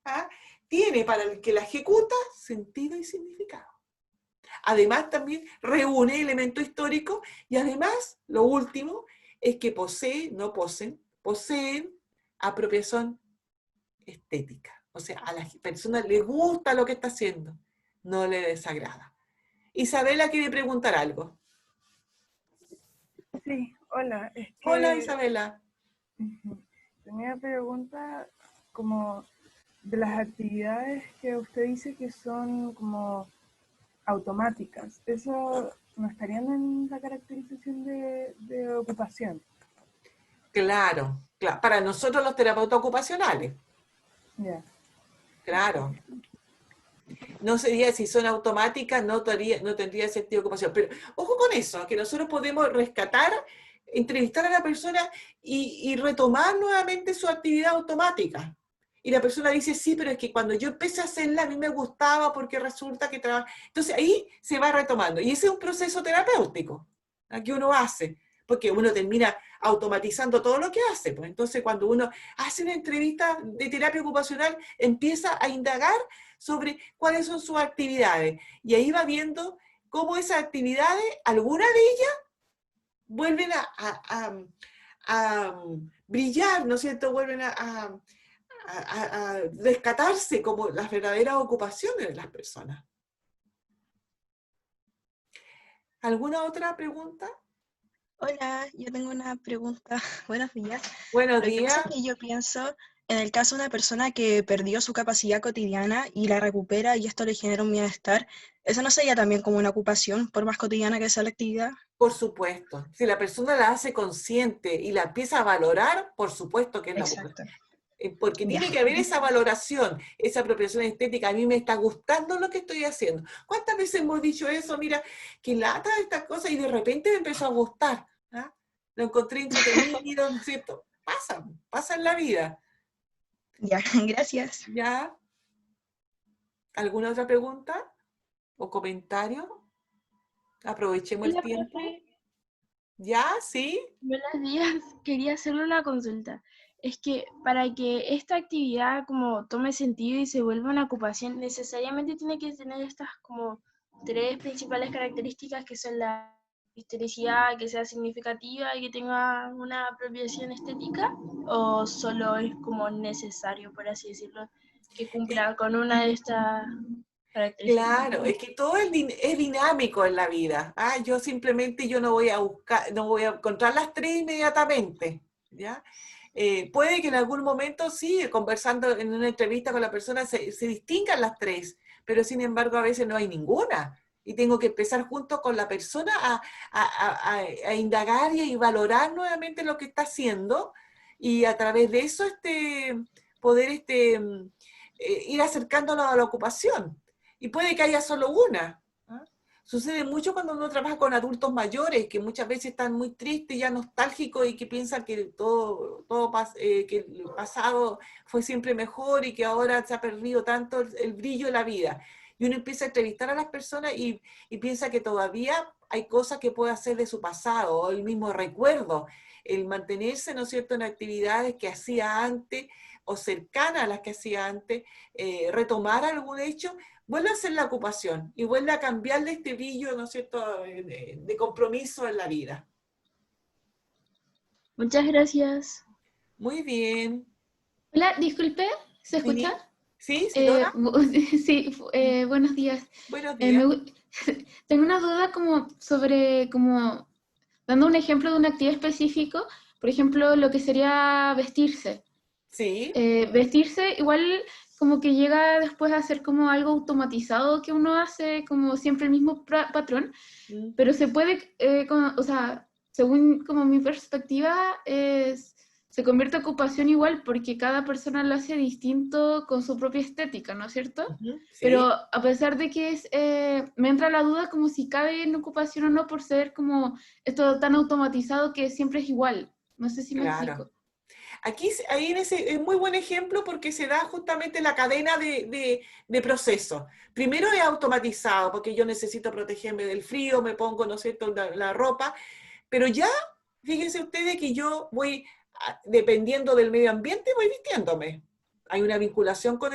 A: ¿ah?, tiene para el que la ejecuta sentido y significado. Además, también reúne elementos históricos y además, lo último, es que poseen apropiación estética. O sea, a las personas les gusta lo que está haciendo, no le desagrada. Isabela quiere preguntar algo.
C: Sí, hola,
A: Hola, Isabela.
C: tenía pregunta como de las actividades que usted dice que son como automáticas. ¿Eso no estarían en la caracterización de ocupación?
A: Claro, claro, para nosotros los terapeutas ocupacionales,
C: Ya.
A: claro. No sería, si son automáticas, no tendría sentido de ocupación. Pero ojo con eso, que nosotros podemos rescatar, entrevistar a la persona y retomar nuevamente su actividad automática. Y la persona dice, sí, pero es que cuando yo empecé a hacerla, a mí me gustaba porque resulta que trabaja. Entonces ahí se va retomando. Y ese es un proceso terapéutico, ¿no?, que uno hace, porque uno termina automatizando todo lo que hace. Pues entonces cuando uno hace una entrevista de terapia ocupacional, empieza a indagar sobre cuáles son sus actividades. Y ahí va viendo cómo esas actividades, algunas de ellas, vuelven a brillar, ¿no es cierto? Vuelven a rescatarse como las verdaderas ocupaciones de las personas. ¿Alguna otra pregunta?
D: Hola, yo tengo una pregunta. Buenos días.
A: Buenos
D: Lo que pasa es
A: días.
D: que yo pienso en el caso de una persona que perdió su capacidad cotidiana y la recupera y esto le genera un bienestar, ¿eso no sería también como una ocupación, por más cotidiana que sea la actividad?
A: Por supuesto. Si la persona la hace consciente y la empieza a valorar, por supuesto que es la ocupación.
D: Exacto.
A: Porque
D: Ya.
A: tiene que haber esa valoración, esa apropiación estética. A mí me está gustando lo que estoy haciendo. ¿Cuántas veces hemos dicho eso? Mira, que lata estas cosas y de repente me empezó a gustar. ¿Ah? Lo encontré entretenido, ¿no es cierto? Pasa en la vida.
D: Ya, gracias.
A: ¿Ya? ¿Alguna otra pregunta o comentario? Aprovechemos el
E: Hola,
A: tiempo.
E: profe.
A: ¿Ya? ¿Sí?
E: Buenos días. Quería hacerle una consulta. Es que para que esta actividad como tome sentido y se vuelva una ocupación, necesariamente tiene que tener estas como tres principales características que son la historicidad, que sea significativa y que tenga una apropiación estética, o solo es como necesario, por así decirlo, que cumpla con una de estas características.
A: Claro, es que todo es dinámico en la vida. Ah, yo no voy a buscar, no voy a encontrar las tres inmediatamente, ¿ya? Puede que en algún momento sí, conversando en una entrevista con la persona, se distingan las tres, pero sin embargo a veces no hay ninguna. Y tengo que empezar junto con la persona a indagar y valorar nuevamente lo que está haciendo y a través de eso poder ir acercándolo a la ocupación. Y puede que haya solo una. ¿Ah? Sucede mucho cuando uno trabaja con adultos mayores, que muchas veces están muy tristes, ya nostálgicos y que piensan que que el pasado fue siempre mejor y que ahora se ha perdido tanto el brillo de la vida. Y uno empieza a entrevistar a las personas y piensa que todavía hay cosas que puede hacer de su pasado, o el mismo recuerdo, el mantenerse, ¿no es cierto?, en actividades que hacía antes o cercanas a las que hacía antes, retomar algún hecho, vuelve a ser la ocupación y vuelve a cambiarle este brillo, ¿no es cierto?, de compromiso en la vida.
E: Muchas gracias.
A: Muy bien.
F: Hola, disculpe, ¿se escucha?
A: Sí, sí, sí, Dora.
F: Sí, buenos días.
A: Buenos
F: Eh,
A: días.
F: me gu- Tengo una duda como sobre, como, dando un ejemplo de una actividad específico, por ejemplo, lo que sería vestirse.
A: Sí.
F: Vestirse igual como que llega después a ser como algo automatizado que uno hace, como siempre el mismo patrón, pero se puede, o sea, según como mi perspectiva, se convierte en ocupación igual porque cada persona lo hace distinto con su propia estética, ¿no es cierto?
A: Ujú,
F: Pero
A: sí,
F: a pesar de que me entra la duda como si cabe en ocupación o no por ser como esto tan automatizado que siempre es igual. No sé si me
A: claro.
F: explico.
A: Aquí, ahí en ese, es muy buen ejemplo porque se da justamente la cadena de procesos. Primero es automatizado, porque yo necesito protegerme del frío, me pongo, ¿no es cierto?, la ropa, pero ya, fíjense ustedes que yo voy, dependiendo del medio ambiente, voy vistiéndome. Hay una vinculación con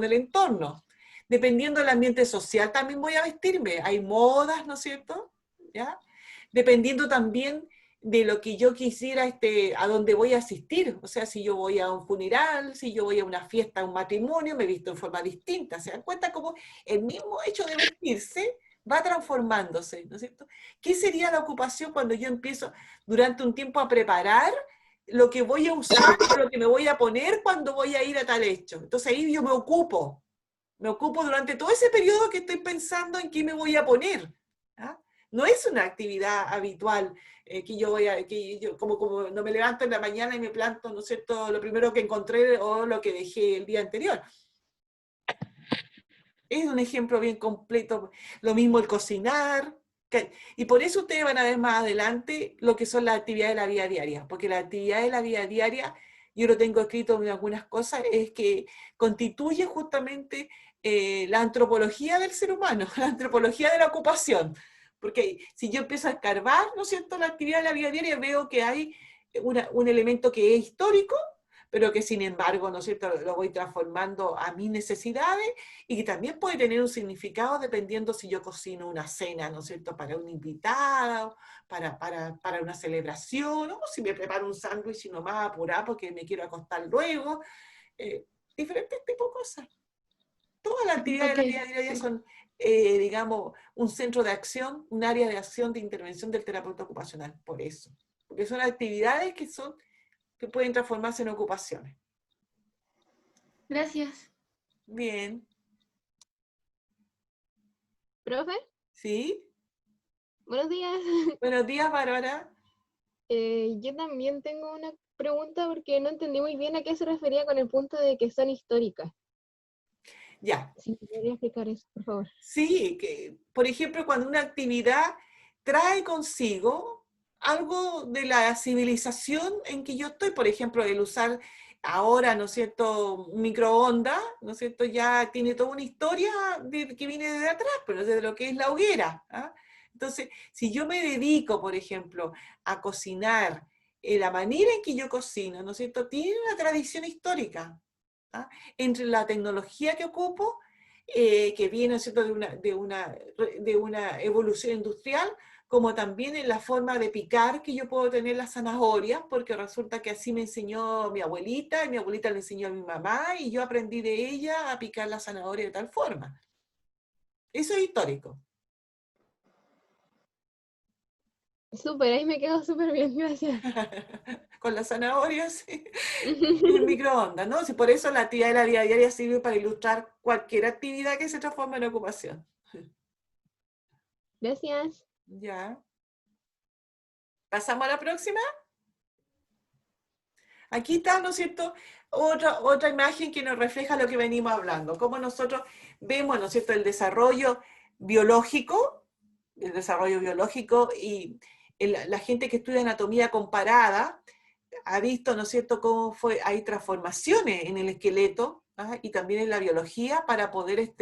A: el entorno. Dependiendo del ambiente social, también voy a vestirme. Hay modas, ¿no es cierto? ¿Ya? Dependiendo también de lo que yo quisiera, a dónde voy a asistir. O sea, si yo voy a un funeral, si yo voy a una fiesta, a un matrimonio, me visto en forma distinta. ¿Se dan cuenta cómo el mismo hecho de vestirse va transformándose, ¿no es cierto? ¿Qué sería la ocupación cuando yo empiezo durante un tiempo a preparar lo que voy a usar o lo que me voy a poner cuando voy a ir a tal hecho? Entonces ahí yo me ocupo durante todo ese periodo que estoy pensando en qué me voy a poner. ¿Ah? No es una actividad habitual que yo voy a, que yo como no me levanto en la mañana y me planto, ¿no es cierto?, lo primero que encontré o lo que dejé el día anterior. Es un ejemplo bien completo. Lo mismo el cocinar. Y por eso ustedes van a ver más adelante lo que son las actividades de la vida diaria. Porque las actividades de la vida diaria, yo lo tengo escrito en algunas cosas, es que constituye justamente la antropología del ser humano, la antropología de la ocupación. Porque si yo empiezo a escarbar, ¿no es cierto?, la actividad de la vida diaria, veo que hay un elemento que es histórico, pero que sin embargo, ¿no es cierto?, lo voy transformando a mis necesidades y que también puede tener un significado dependiendo si yo cocino una cena, ¿no es cierto?, para un invitado, para una celebración, o si me preparo un sándwich y no más apurado porque me quiero acostar luego, eh, diferentes tipos de cosas. Todas las
F: Siento
A: actividades de la
F: que
A: vida diaria
F: sí.
A: son, digamos, un centro de acción, un área de acción de intervención del terapeuta ocupacional, por eso. Porque son actividades que pueden transformarse en ocupaciones.
F: Gracias.
A: Bien,
G: Profe,
A: ¿sí?
G: buenos días.
A: Buenos días, Bárbara.
G: Yo también tengo una pregunta porque no entendí muy bien a qué se refería con el punto de que son históricas.
A: Ya,
G: Si me podría explicar eso, por favor.
A: sí, que por ejemplo cuando una actividad trae consigo algo de la civilización en que yo estoy, por ejemplo, el usar ahora, ¿no es cierto?, microondas, ¿no es cierto?, ya tiene toda una historia que viene desde atrás, pero desde lo que es la hoguera. ¿Ah? Entonces, si yo me dedico, por ejemplo, a cocinar, la manera en que yo cocino, ¿no es cierto?, tiene una tradición histórica. ¿Ah? Entre la tecnología que ocupo que viene, ¿cierto?, de una evolución industrial, como también en la forma de picar que yo puedo tener las zanahorias, porque resulta que así me enseñó mi abuelita, y mi abuelita le enseñó a mi mamá, y yo aprendí de ella a picar la zanahoria de tal forma. Eso es histórico.
G: Súper, ahí me quedo súper bien, gracias.
A: Con las zanahorias sí, y el microondas, ¿no? Sí, por eso la actividad de la vida diaria sirve para ilustrar cualquier actividad que se transforme en ocupación.
G: Gracias.
A: Ya. ¿Pasamos a la próxima? Aquí está, ¿no es cierto?, otra imagen que nos refleja lo que venimos hablando, cómo nosotros vemos, ¿no es cierto?, el desarrollo biológico y la gente que estudia anatomía comparada ha visto, ¿no es cierto?, cómo hay transformaciones en el esqueleto, ¿ah?, y también en la biología para poder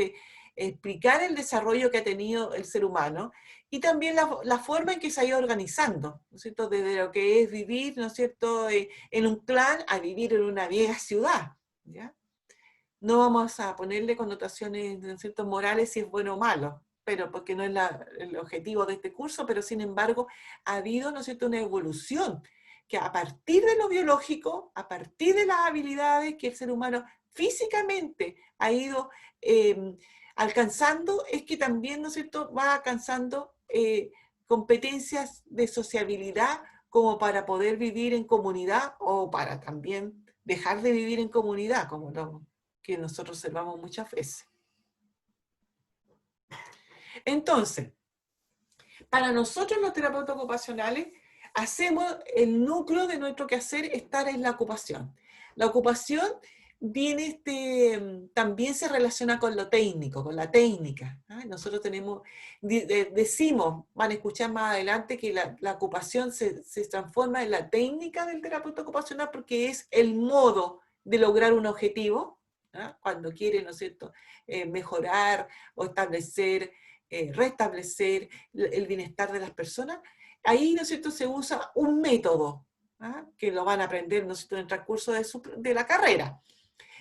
A: explicar el desarrollo que ha tenido el ser humano y también la forma en que se ha ido organizando, ¿no es cierto?, desde lo que es vivir, ¿no es cierto?, en un clan a vivir en una vieja ciudad, ¿ya? No vamos a ponerle connotaciones, ¿no es cierto?, morales si es bueno o malo, pero porque no es el objetivo de este curso, pero sin embargo ha habido, ¿no es cierto?, una evolución que a partir de lo biológico, a partir de las habilidades que el ser humano físicamente ha ido alcanzando, es que también, ¿no es cierto?, va alcanzando competencias de sociabilidad como para poder vivir en comunidad o para también dejar de vivir en comunidad, como lo que nosotros observamos muchas veces. Entonces, para nosotros los terapeutas ocupacionales hacemos el núcleo de nuestro quehacer estar en la ocupación. La ocupación viene también se relaciona con lo técnico, con la técnica. Nosotros decimos, van a escuchar más adelante, que la ocupación se transforma en la técnica del terapeuta ocupacional porque es el modo de lograr un objetivo, cuando quiere, ¿no es cierto?, mejorar o establecer, restablecer el bienestar de las personas. Ahí, ¿no es cierto?, se usa un método, que lo van a aprender, ¿no es cierto?, en el transcurso de la carrera.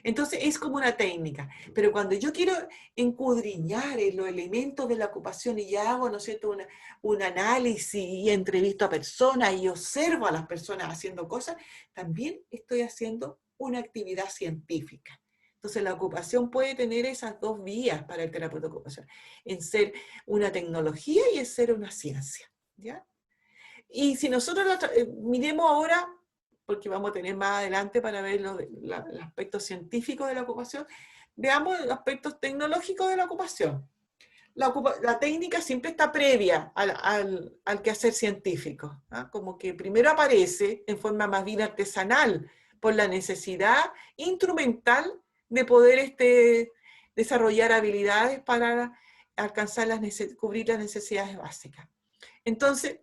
A: Entonces es como una técnica, pero cuando yo quiero escudriñar en los elementos de la ocupación y ya hago, ¿no es cierto?, un análisis y entrevisto a personas y observo a las personas haciendo cosas, también estoy haciendo una actividad científica. Entonces la ocupación puede tener esas dos vías para el terapeuta ocupacional, en ser una tecnología y en ser una ciencia, ¿ya? Y si nosotros miremos ahora, porque vamos a tener más adelante para ver el aspecto científico de la ocupación, veamos los aspectos tecnológicos de la ocupación. La técnica siempre está previa al quehacer científico, como que primero aparece en forma más bien artesanal, por la necesidad instrumental de poder desarrollar habilidades para alcanzar cubrir las necesidades básicas. Entonces,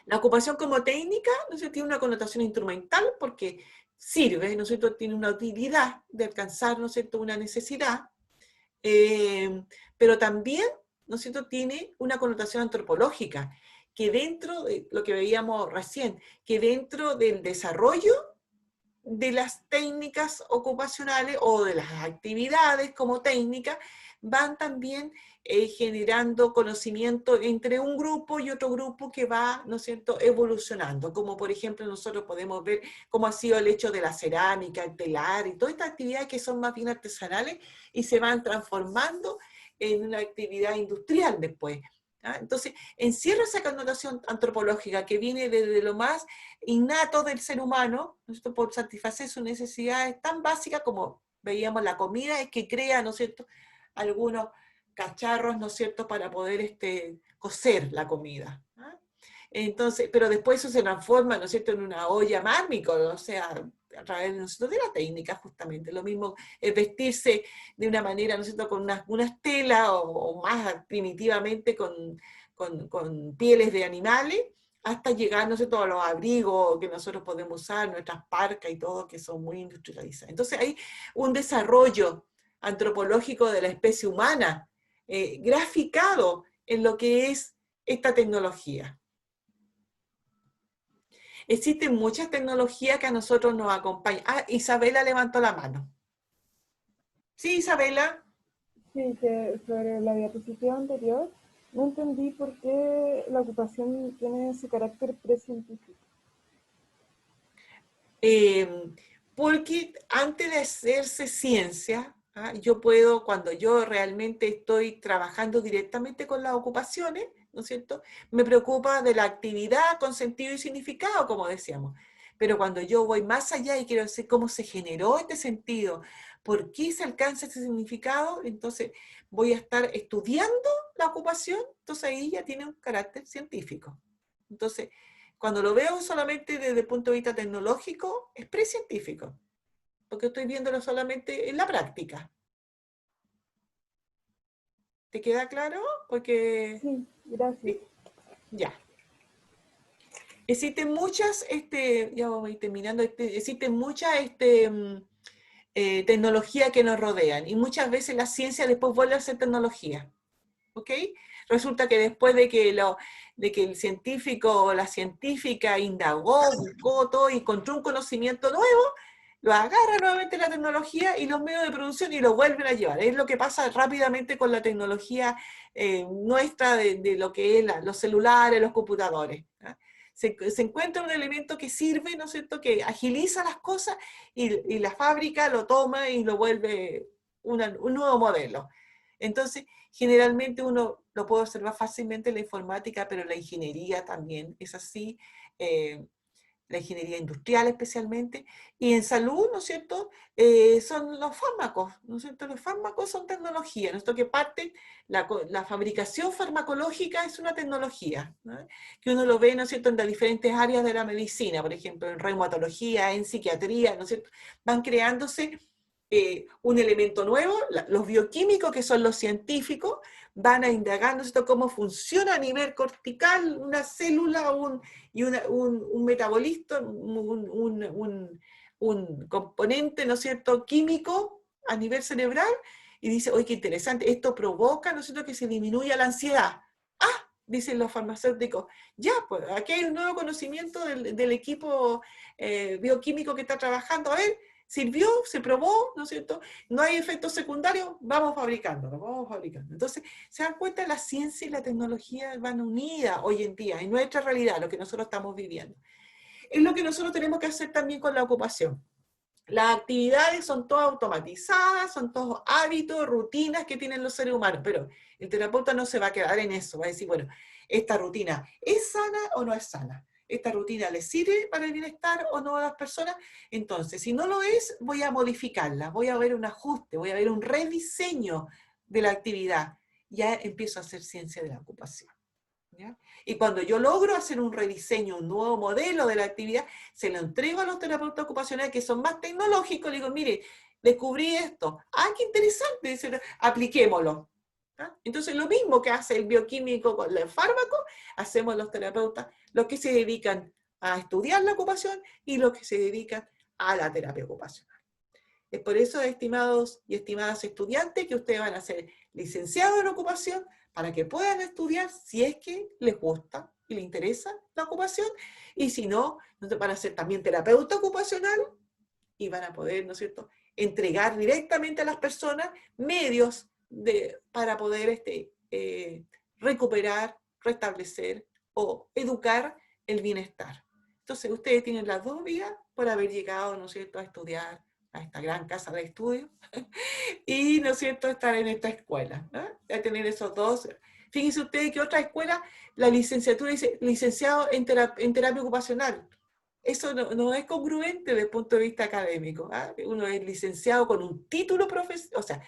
A: la ocupación como técnica, ¿no sé?, tiene una connotación instrumental porque sirve, ¿no es cierto?, tiene una utilidad de alcanzar, ¿no es cierto?, una necesidad, pero también, ¿no es cierto?, tiene una connotación antropológica, que dentro de lo que veíamos recién, que dentro del desarrollo de las técnicas ocupacionales o de las actividades como técnicas, van también generando conocimiento entre un grupo y otro grupo que va, ¿no es cierto?, evolucionando, como por ejemplo nosotros podemos ver cómo ha sido el hecho de la cerámica, el telar y todas estas actividades que son más bien artesanales y se van transformando en una actividad industrial después. Entonces, encierra esa connotación antropológica que viene desde lo más innato del ser humano, ¿no es cierto?, por satisfacer sus necesidades tan básicas como veíamos la comida, es que crea, ¿no es cierto?, algunos cacharros, ¿no es cierto?, para poder cocer la comida. Entonces, pero después eso se transforma, ¿no es cierto?, en una olla mármica, o sea, a través, ¿no es cierto?, de la técnica justamente. Lo mismo es vestirse de una manera, ¿no es cierto?, con unas telas o más primitivamente con pieles de animales, hasta llegar, ¿no es cierto?, a los abrigos que nosotros podemos usar, nuestras parcas y todo, que son muy industrializadas. Entonces hay un desarrollo antropológico de la especie humana, graficado en lo que es esta tecnología. Existen muchas tecnologías que a nosotros nos acompañan. Isabela levantó la mano. Sí, Isabela.
C: Sí, que sobre la diapositiva anterior, no entendí por qué la ocupación tiene ese carácter precientífico.
A: Porque antes de hacerse ciencia, yo puedo, cuando yo realmente estoy trabajando directamente con las ocupaciones, ¿no es cierto?, me preocupa de la actividad con sentido y significado, como decíamos. Pero cuando yo voy más allá y quiero decir cómo se generó este sentido, por qué se alcanza ese significado, entonces voy a estar estudiando la ocupación, entonces ahí ya tiene un carácter científico. Entonces, cuando lo veo solamente desde el punto de vista tecnológico, es precientífico, porque estoy viéndolo solamente en la práctica. ¿Te queda claro? Porque...
C: Sí, gracias.
A: ¿sí? Ya. Existen muchas, ya voy terminando, existen muchas tecnologías que nos rodean, y muchas veces la ciencia después vuelve a ser tecnología. ¿Ok? Resulta que después de que el científico o la científica indagó, buscó todo y encontró un conocimiento nuevo, lo agarra nuevamente la tecnología y los medios de producción y lo vuelven a llevar. Es lo que pasa rápidamente con la tecnología nuestra de lo que es los celulares, los computadores. Se encuentra un elemento que sirve, ¿no es cierto?, que agiliza las cosas y la fábrica lo toma y lo vuelve un nuevo modelo. Entonces, generalmente uno lo puede observar fácilmente en la informática, pero la ingeniería también es así. la ingeniería industrial especialmente, y en salud, ¿no es cierto?, son los fármacos, ¿no es cierto? Los fármacos son tecnología, ¿no es cierto? Que parte, la fabricación farmacológica es una tecnología, ¿no? Que uno lo ve, ¿no es cierto?, en las diferentes áreas de la medicina, por ejemplo, en reumatología, en psiquiatría, ¿no es cierto?, van creándose un elemento nuevo, los bioquímicos, que son los científicos, van a indagar, ¿no es cierto?, cómo funciona a nivel cortical una célula un metabolito, un componente, ¿no es cierto?, químico a nivel cerebral, y dice, oye, qué interesante, esto provoca, ¿no es cierto?, que se disminuya la ansiedad. Ah, dicen los farmacéuticos, ya, pues aquí hay un nuevo conocimiento del equipo bioquímico que está trabajando, a ver, sirvió, se probó, ¿no es cierto?, no hay efectos secundarios, vamos fabricándolo, vamos fabricando. Entonces, se dan cuenta, la ciencia y la tecnología van unidas hoy en día, en nuestra realidad, lo que nosotros estamos viviendo. Es lo que nosotros tenemos que hacer también con la ocupación. Las actividades son todas automatizadas, son todos hábitos, rutinas que tienen los seres humanos, pero el terapeuta no se va a quedar en eso, va a decir, bueno, ¿esta rutina es sana o no es sana? ¿Esta rutina le sirve para el bienestar o no a las personas? Entonces, si no lo es, voy a modificarla, voy a ver un ajuste, voy a ver un rediseño de la actividad. Ya empiezo a hacer ciencia de la ocupación, ¿ya? Y cuando yo logro hacer un rediseño, un nuevo modelo de la actividad, se lo entrego a los terapeutas ocupacionales que son más tecnológicos, le digo, mire, descubrí esto, ah, qué interesante, dicen, apliquémoslo. ¿Ah? Entonces lo mismo que hace el bioquímico con el fármaco, hacemos los terapeutas, los que se dedican a estudiar la ocupación y los que se dedican a la terapia ocupacional. Es por eso, estimados y estimadas estudiantes, que ustedes van a ser licenciados en ocupación para que puedan estudiar si es que les gusta y les interesa la ocupación, y si no, van a ser también terapeuta ocupacional y van a poder, ¿no es cierto?, entregar directamente a las personas medios para poder recuperar, restablecer o educar el bienestar. Entonces, ustedes tienen las dos vías por haber llegado, ¿no es cierto?, a estudiar a esta gran casa de estudio y, ¿no es cierto?, estar en esta escuela, ¿no? A tener esos dos. Fíjense ustedes que otra escuela, la licenciatura dice licenciado en terapia ocupacional. Eso no es congruente desde el punto de vista académico, ¿ah? Uno es licenciado con un título profesional, o sea,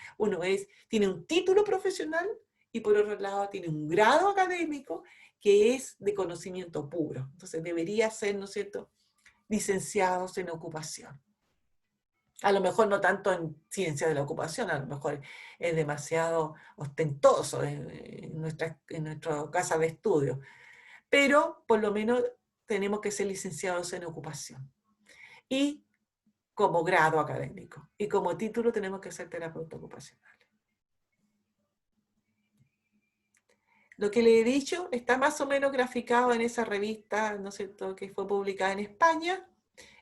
A: tiene un título profesional y por otro lado tiene un grado académico que es de conocimiento puro. Entonces debería ser, ¿no es cierto?, licenciados en ocupación. A lo mejor no tanto en ciencia de la ocupación, a lo mejor es demasiado ostentoso en nuestra casa de estudio, pero por lo menos tenemos que ser licenciados en ocupación. Y como grado académico. Y como título tenemos que ser terapeuta ocupacional. Lo que le he dicho está más o menos graficado en esa revista, ¿no es cierto?, que fue publicada en España.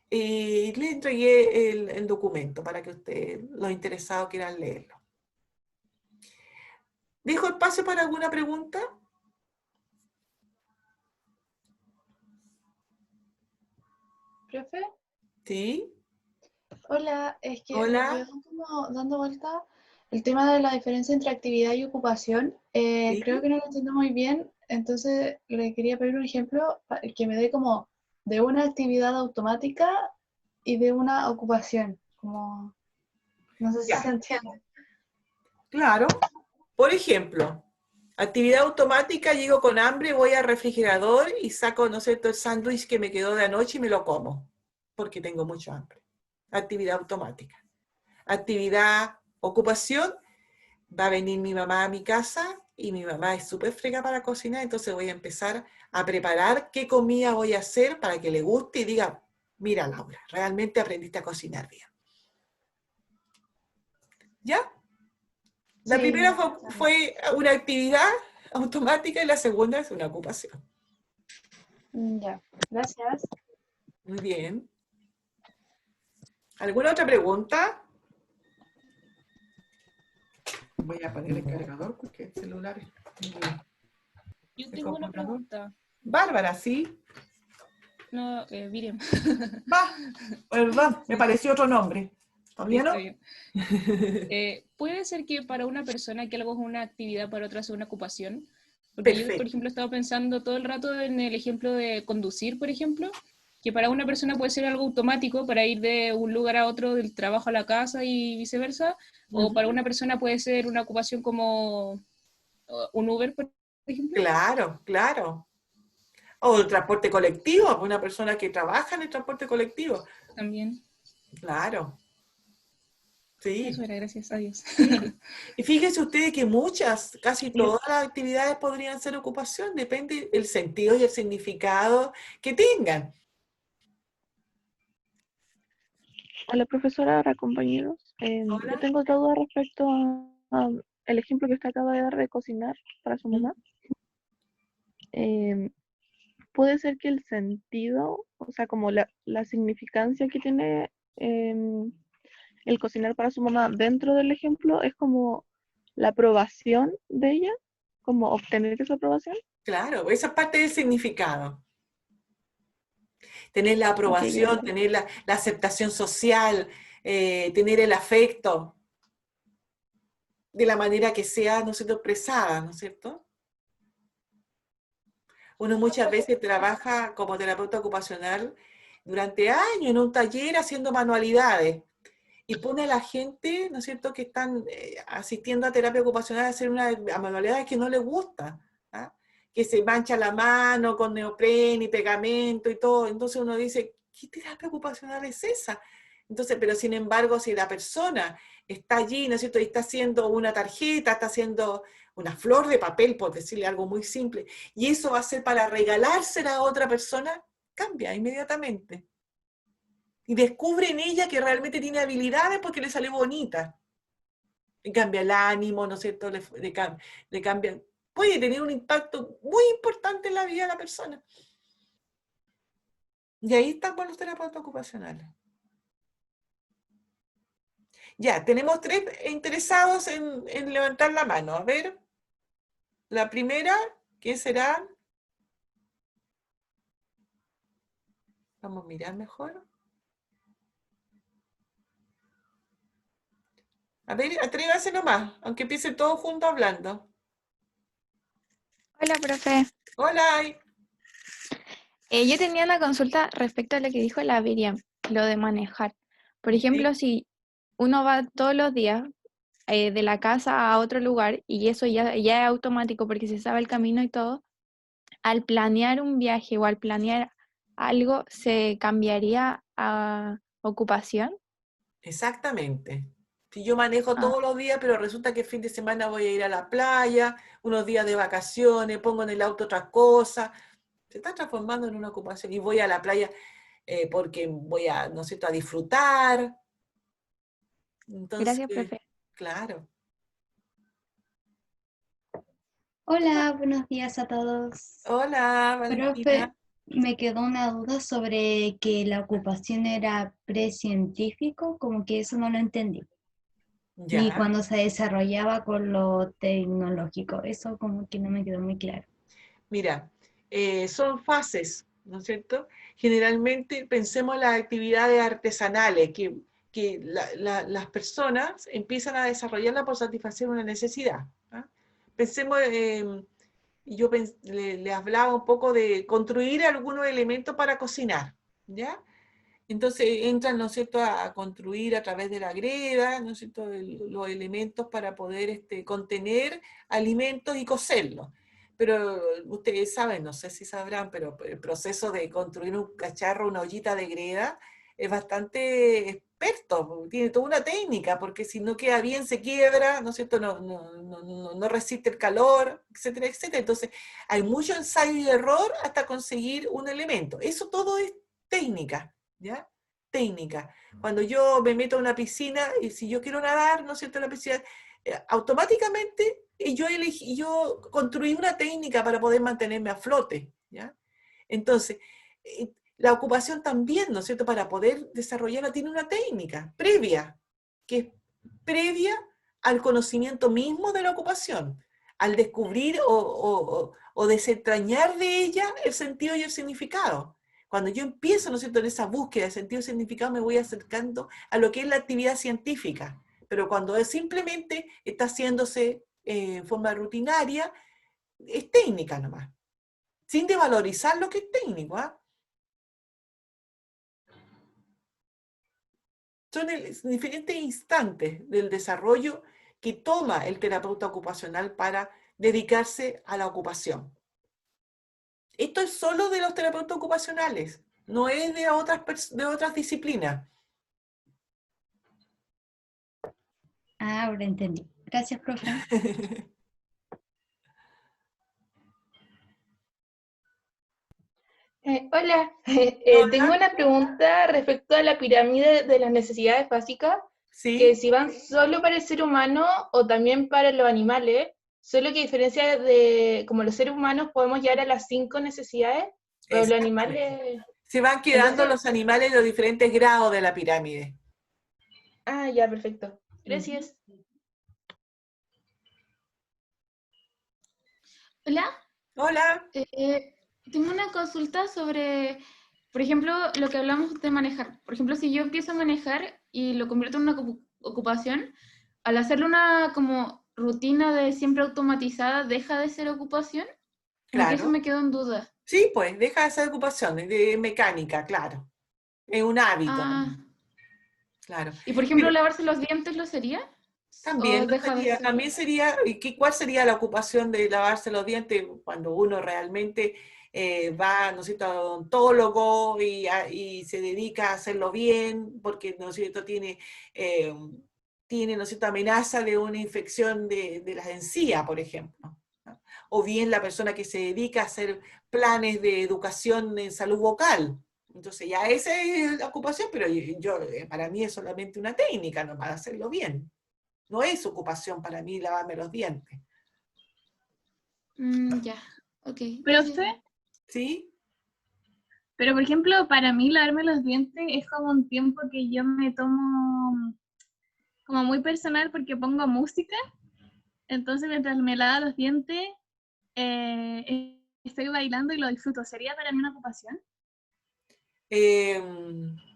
A: Y le entregué el documento para que ustedes, los interesados, quieran leerlo. ¿Dejo espacio para alguna pregunta?
E: ¿Profe?
A: Sí.
E: Hola, es que me
A: Hola.
E: quedó como dando vuelta el tema de la diferencia entre actividad y ocupación.
A: Sí.
E: Creo que no lo entiendo muy bien, entonces le quería pedir un ejemplo que me dé como de una actividad automática y de una ocupación, como no sé si
A: Ya.
E: se entiende.
A: Claro. Por ejemplo, actividad automática, llego con hambre, voy al refrigerador y saco, ¿no es cierto?, el sándwich que me quedó de anoche y me lo como, porque tengo mucho hambre. Actividad automática. Actividad, ocupación, va a venir mi mamá a mi casa y mi mamá es súper frega para cocinar, entonces voy a empezar a preparar qué comida voy a hacer para que le guste y diga, mira Laura, realmente aprendiste a cocinar bien. ¿Ya? La
E: Sí,
A: primera fue una actividad automática y la segunda es una ocupación.
E: ya, gracias.
A: Muy bien. ¿Alguna otra pregunta? Voy a poner el cargador porque el celular es...
H: Yo tengo una pregunta.
A: Bárbara, ¿sí?
H: No, Miriam.
A: Va, perdón, me pareció otro nombre. ¿Todavía no?
H: Está bien. ¿Puede ser que para una persona que algo es una actividad, para otra sea una ocupación? Porque yo, por
A: Perfecto.
H: ejemplo, estaba pensando todo el rato en el ejemplo de conducir, por ejemplo, que para una persona puede ser algo automático para ir de un lugar a otro, del trabajo a la casa y viceversa, o para una persona puede ser una ocupación como un Uber, por ejemplo.
A: Claro, claro. O el transporte colectivo, una persona que trabaja en el transporte colectivo.
H: También.
A: Claro. Sí.
H: Eso era, gracias a Dios.
A: Sí. Y fíjense ustedes que muchas, casi
G: Sí.
A: todas las actividades podrían ser ocupación, depende del sentido y el significado que tengan.
I: Hola profesora, hola compañeros. Yo
A: Hola.
I: tengo otra duda respecto a el ejemplo que usted acaba de dar de cocinar para su mamá. Em, Puede ser que el sentido, o sea, como la significancia que tiene el cocinar para su mamá dentro del ejemplo es como la aprobación de ella, como obtener esa aprobación.
A: Claro, esa es parte del significado. Tener la
I: Ok,
A: aprobación,
I: gracias.
A: tener la aceptación social, tener el afecto, de la manera que sea, ¿no es cierto?, expresada, ¿no es cierto? Uno muchas veces trabaja como terapeuta ocupacional durante años en un taller haciendo manualidades y pone a la gente, ¿no es cierto?, que están asistiendo a terapia ocupacional a hacer a manualidades que no les gusta, ¿ah? Que se mancha la mano con neopren y pegamento y todo. Entonces uno dice, ¿qué terapia ocupacional es esa? Entonces, pero sin embargo, si la persona está allí, ¿no es cierto?, y está haciendo una tarjeta, está haciendo una flor de papel, por decirle algo muy simple, y eso va a ser para regalársela a otra persona, cambia inmediatamente. Y descubre en ella que realmente tiene habilidades porque le salió bonita. Le cambia el ánimo, ¿no es cierto? Le cambia. Puede tener un impacto muy importante en la vida de la persona. Y ahí están los terapeutas ocupacionales. Ya, tenemos 3 interesados en levantar la mano. A ver, la primera, ¿qué será? Vamos a mirar mejor. A ver, atrévase nomás, aunque empiecen todos juntos hablando.
J: Hola, profe.
A: Hola.
J: Yo tenía una consulta respecto a lo que dijo la Miriam, lo de manejar. Por ejemplo,
A: Sí,
J: si uno va todos los días de la casa a otro lugar y eso ya es automático porque se sabe el camino y todo, al planear un viaje o al planear algo, ¿se cambiaría a ocupación?
A: exactamente. Si yo manejo
J: Ah,
A: todos los días, pero resulta que el fin de semana voy a ir a la playa, unos días de vacaciones, pongo en el auto otras cosas, se está transformando en una ocupación. Y voy a la playa porque voy a, ¿no es cierto?, a disfrutar.
J: gracias,
A: Entonces,
J: profe.
A: claro.
K: Hola, buenos días a todos.
A: Hola,
K: Profe,
A: Valentina.
K: me quedó una duda sobre que la ocupación era precientífico, como que eso no lo entendí. Ni
A: Ya.
K: cuando se desarrollaba con lo tecnológico, eso como que no me quedó muy claro.
A: Mira, son fases, ¿no es cierto? Generalmente pensemos en las actividades artesanales, que las personas empiezan a desarrollarla por satisfacer una necesidad. ¿Ah? Pensemos, yo le hablaba un poco de construir algunos elementos para cocinar, ¿ya? Entonces entran, ¿no es cierto?, a construir a través de la greda, ¿no es cierto?, los elementos para poder contener alimentos y cocerlos. Pero ustedes saben, no sé si sabrán, pero el proceso de construir un cacharro, una ollita de greda, es bastante experto, tiene toda una técnica, porque si no queda bien se quiebra, ¿no es cierto?, no resiste el calor, etcétera, etcétera. Entonces hay mucho ensayo y error hasta conseguir un elemento. Eso todo es técnica. ¿Ya? Técnica. Cuando yo me meto a una piscina y si yo quiero nadar, ¿no es cierto?, en la piscina, automáticamente yo construí una técnica para poder mantenerme a flote, ¿ya? Entonces, la ocupación también, ¿no es cierto?, para poder desarrollarla tiene una técnica previa, que es previa al conocimiento mismo de la ocupación, al descubrir o desentrañar de ella el sentido y el significado. Cuando yo empiezo, ¿no es cierto?, en esa búsqueda de sentido y significado, me voy acercando a lo que es la actividad científica. Pero cuando simplemente está haciéndose en forma rutinaria, es técnica nomás, sin devalorizar lo que es técnico. ¿Ah? Son diferentes instantes del desarrollo que toma el terapeuta ocupacional para dedicarse a la ocupación. Esto es solo de los terapeutas ocupacionales, no es de otras disciplinas.
K: Ahora entendí. Gracias, profe.
L: Hola,
A: Hola.
L: tengo una pregunta respecto a la pirámide de las necesidades básicas,
A: ¿Sí?
L: que si van solo para el ser humano o también para los animales, solo que a diferencia de como los seres humanos podemos llegar a las 5 necesidades, pero los animales...
A: Se van quedando
L: Entonces-
A: los animales de los diferentes grados de la pirámide.
L: Ah, ya, perfecto. Gracias.
F: Hola.
A: Hola.
F: Tengo una consulta sobre, por ejemplo, lo que hablamos de manejar. Por ejemplo, si yo empiezo a manejar y lo convierto en una ocupación, al hacerle una como rutina de siempre automatizada, ¿deja de ser ocupación? Como que eso
A: Claro.
F: me quedó en duda.
A: Sí, pues, deja de ser ocupación, es de mecánica, claro. Es un hábito.
F: Ah.
A: Claro.
F: Y por ejemplo, ¿lavarse los dientes lo sería?
A: También,
F: ¿O deja de ser?
A: también sería, ¿cuál sería la ocupación de lavarse los dientes cuando uno realmente va, ¿no es cierto?, al odontólogo y se dedica a hacerlo bien, porque, ¿no es cierto?, tiene, ¿no es cierto?, amenaza de una infección de las encías, por ejemplo, ¿no? O bien la persona que se dedica a hacer planes de educación en salud vocal. Entonces ya esa es la ocupación, pero para mí es solamente una técnica, ¿no?, para hacerlo bien. No es ocupación para mí lavarme los dientes.
F: Ya, ok.
E: Profe,
A: ¿Sí?
E: pero por ejemplo, para mí lavarme los dientes es como un tiempo que yo me tomo como muy personal porque pongo música. Entonces, mientras me lavo los dientes, estoy bailando y lo disfruto. ¿Sería para mí una ocupación?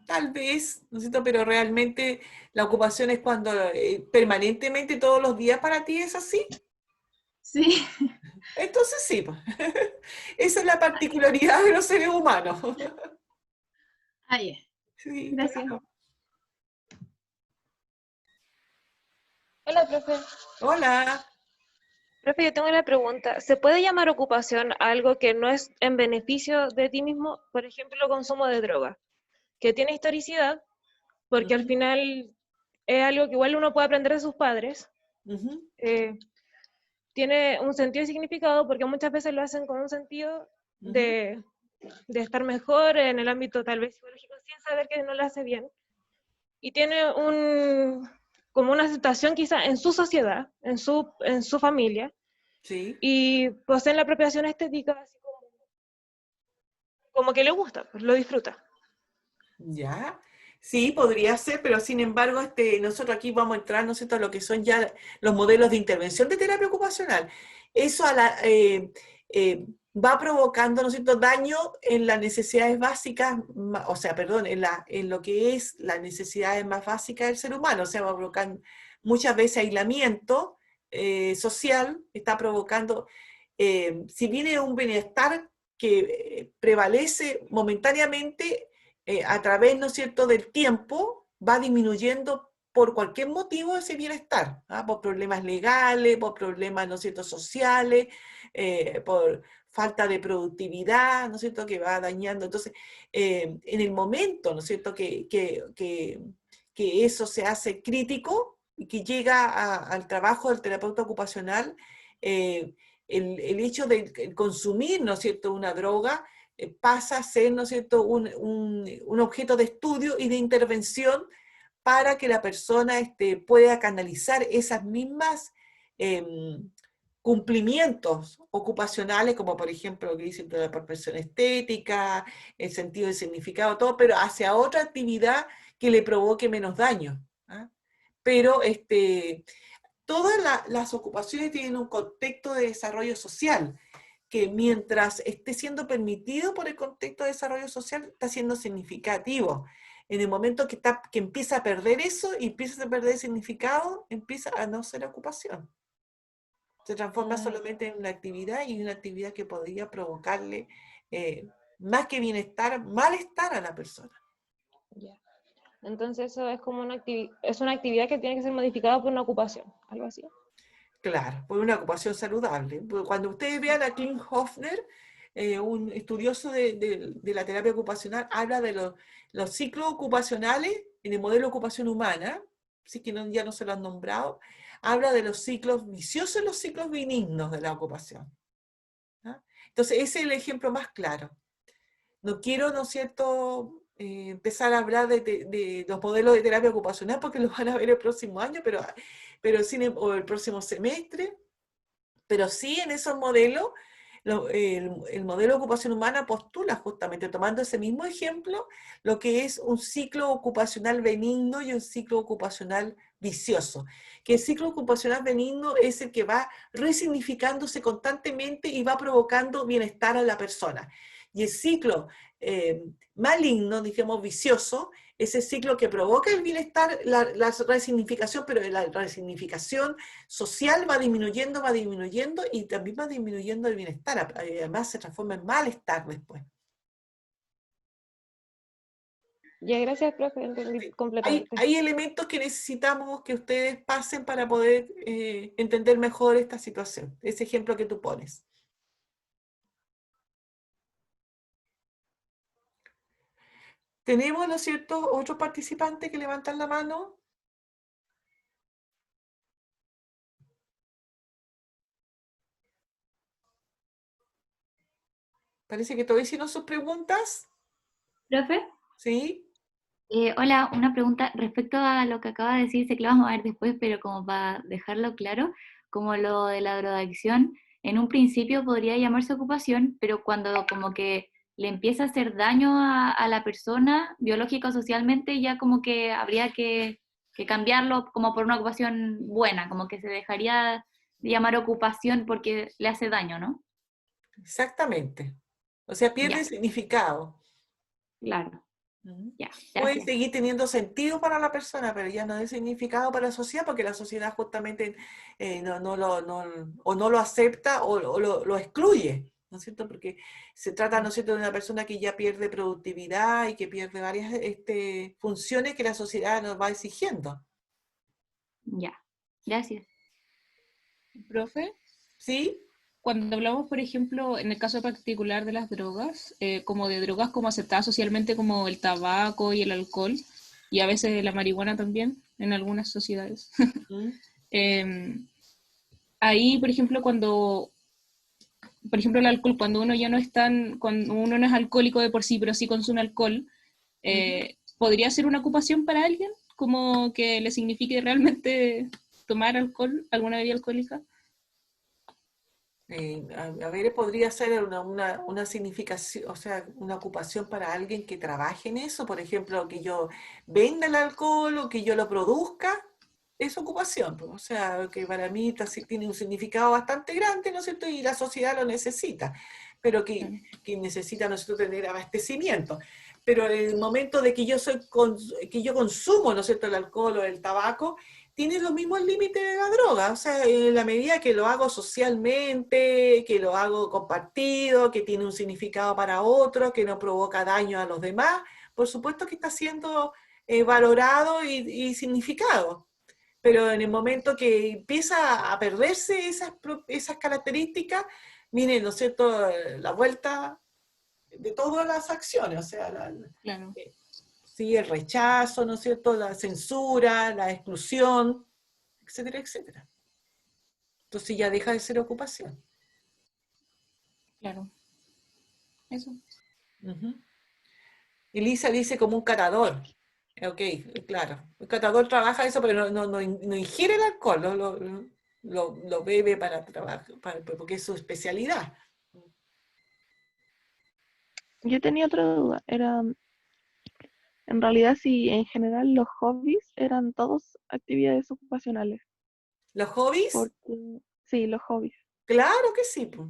A: Tal vez, ¿no es cierto? Pero realmente la ocupación es cuando permanentemente todos los días para ti es así.
E: Sí.
A: Entonces sí, pues. Esa es la particularidad de los seres humanos.
E: Ah, ya.
A: Sí,
E: Gracias.
A: claro.
M: Hola, profe.
A: Hola.
M: Profe, yo tengo una pregunta. ¿Se puede llamar ocupación a algo que no es en beneficio de ti mismo? Por ejemplo, el consumo de droga, que tiene historicidad, porque al final es algo que igual uno puede aprender de sus padres. Tiene un sentido y significado porque muchas veces lo hacen con un sentido de estar mejor en el ámbito tal vez psicológico sin saber que no lo hace bien. Y tiene como una aceptación quizá en su sociedad, en su familia.
A: Sí.
M: Y poseen la apropiación estética así como que le gusta, pues lo disfruta.
A: Ya, sí, podría ser, pero sin embargo, nosotros aquí vamos a entrar, ¿no es cierto?, a lo que son ya los modelos de intervención de terapia ocupacional. Eso va provocando, ¿no es cierto?, daño en las necesidades básicas, o sea, perdón, en lo que es las necesidades más básicas del ser humano, o sea, va provocando muchas veces aislamiento social, está provocando, si viene un bienestar que prevalece momentáneamente, a través, ¿no es cierto?, del tiempo, va disminuyendo por cualquier motivo ese bienestar, ¿ah? Por problemas legales, por problemas, ¿no es cierto?, sociales, por falta de productividad, ¿no es cierto?, que va dañando. Entonces, en el momento, ¿no es cierto?, que eso se hace crítico y que llega al trabajo del terapeuta ocupacional, el hecho de consumir, ¿no es cierto?, una droga, pasa a ser, ¿no es cierto?, un objeto de estudio y de intervención para que la persona pueda canalizar esas mismas cumplimientos ocupacionales, como por ejemplo lo que dicen de la perfección estética, el sentido del significado, todo, pero hacia otra actividad que le provoque menos daño. ¿Ah? Pero todas las ocupaciones tienen un contexto de desarrollo social, que mientras esté siendo permitido por el contexto de desarrollo social, está siendo significativo. En el momento que empieza a perder eso y empieza a perder significado, empieza a no ser ocupación. Se transforma solamente en una actividad, y una actividad que podría provocarle, más que bienestar, malestar a la persona.
M: Ya. Entonces eso es como es una actividad que tiene que ser modificada por una ocupación, algo así.
A: Claro, por una ocupación saludable. Cuando ustedes vean a Clint Hofner, un estudioso de la terapia ocupacional, habla de los ciclos ocupacionales en el modelo de ocupación humana, sí que ya no se lo han nombrado, habla de los ciclos viciosos y los ciclos benignos de la ocupación. ¿Ah? Entonces, ese es el ejemplo más claro. No quiero, ¿no es cierto?, empezar a hablar de los modelos de terapia ocupacional porque los van a ver el próximo año, pero o el próximo semestre, pero sí en esos modelos, el modelo de ocupación humana postula justamente, tomando ese mismo ejemplo, lo que es un ciclo ocupacional benigno y un ciclo ocupacional vicioso. Que el ciclo ocupacional benigno es el que va resignificándose constantemente y va provocando bienestar a la persona. Y el ciclo maligno, digamos vicioso, es el ciclo que provoca el bienestar, la resignificación, pero la resignificación social va disminuyendo y también va disminuyendo el bienestar, además se transforma en malestar después.
M: Ya, gracias, profe, entendí completamente.
A: Hay elementos que necesitamos que ustedes pasen para poder entender mejor esta situación, ese ejemplo que tú pones. ¿Tenemos, ¿no es cierto?, otros participantes que levantan la mano? Parece que todos hicieron sus preguntas.
N: ¿Profe?
A: ¿Sí?
N: Hola, una pregunta respecto a lo que acaba de decir, sé que lo vamos a ver después, pero como para dejarlo claro, como lo de la drogadicción, en un principio podría llamarse ocupación, pero cuando como que le empieza a hacer daño a la persona, biológica o socialmente, ya como que habría que cambiarlo como por una ocupación buena, como que se dejaría de llamar ocupación porque le hace daño, ¿no?
A: Exactamente. O sea, pierde
N: Ya,
A: significado.
N: claro. Ya,
A: Puede
N: gracias.
A: seguir teniendo sentido para la persona, pero ya no es significado para la sociedad, porque la sociedad justamente no lo acepta o lo excluye, ¿no es cierto? Porque se trata, ¿no es cierto?, de una persona que ya pierde productividad y que pierde varias funciones que la sociedad nos va exigiendo.
N: Ya, gracias.
H: Profe,
A: ¿sí?
H: Cuando hablamos, por ejemplo, en el caso particular de las drogas, como de drogas como aceptadas socialmente como el tabaco y el alcohol, y a veces la marihuana también, en algunas sociedades. Ahí, por ejemplo, el alcohol, cuando uno ya no es cuando uno no es alcohólico de por sí, pero sí consume alcohol, ¿podría ser una ocupación para alguien? Como que le signifique realmente tomar alcohol, alguna bebida alcohólica.
A: A ver, podría ser una significación, o sea, una ocupación para alguien que trabaje en eso, por ejemplo, que yo venda el alcohol o que yo lo produzca, es ocupación, pues, o sea, que para mí tiene un significado bastante grande, ¿no es cierto? Y la sociedad lo necesita, pero que necesita, ¿no es cierto?, tener abastecimiento. Pero en el momento de que que yo consumo, ¿no es cierto?, el alcohol o el tabaco, tiene los mismos límites de la droga, o sea, en la medida que lo hago socialmente, que lo hago compartido, que tiene un significado para otro, que no provoca daño a los demás, por supuesto que está siendo valorado y significado. Pero en el momento que empieza a perderse esas características, miren, ¿no es cierto?, la vuelta de todas las acciones, o sea,
H: Claro.
A: sí, el rechazo, ¿no es cierto?, la censura, la exclusión, etcétera, etcétera. Entonces ya deja de ser ocupación.
H: Claro. Eso.
A: Elisa dice como un catador. Ok, claro. El catador trabaja eso, pero no ingiere el alcohol, lo bebe para trabajar, porque es su especialidad.
I: Yo tenía otra duda, en realidad si en general los hobbies eran todos actividades ocupacionales.
A: ¿Los hobbies?
I: Sí, los hobbies.
A: Claro que sí, pues.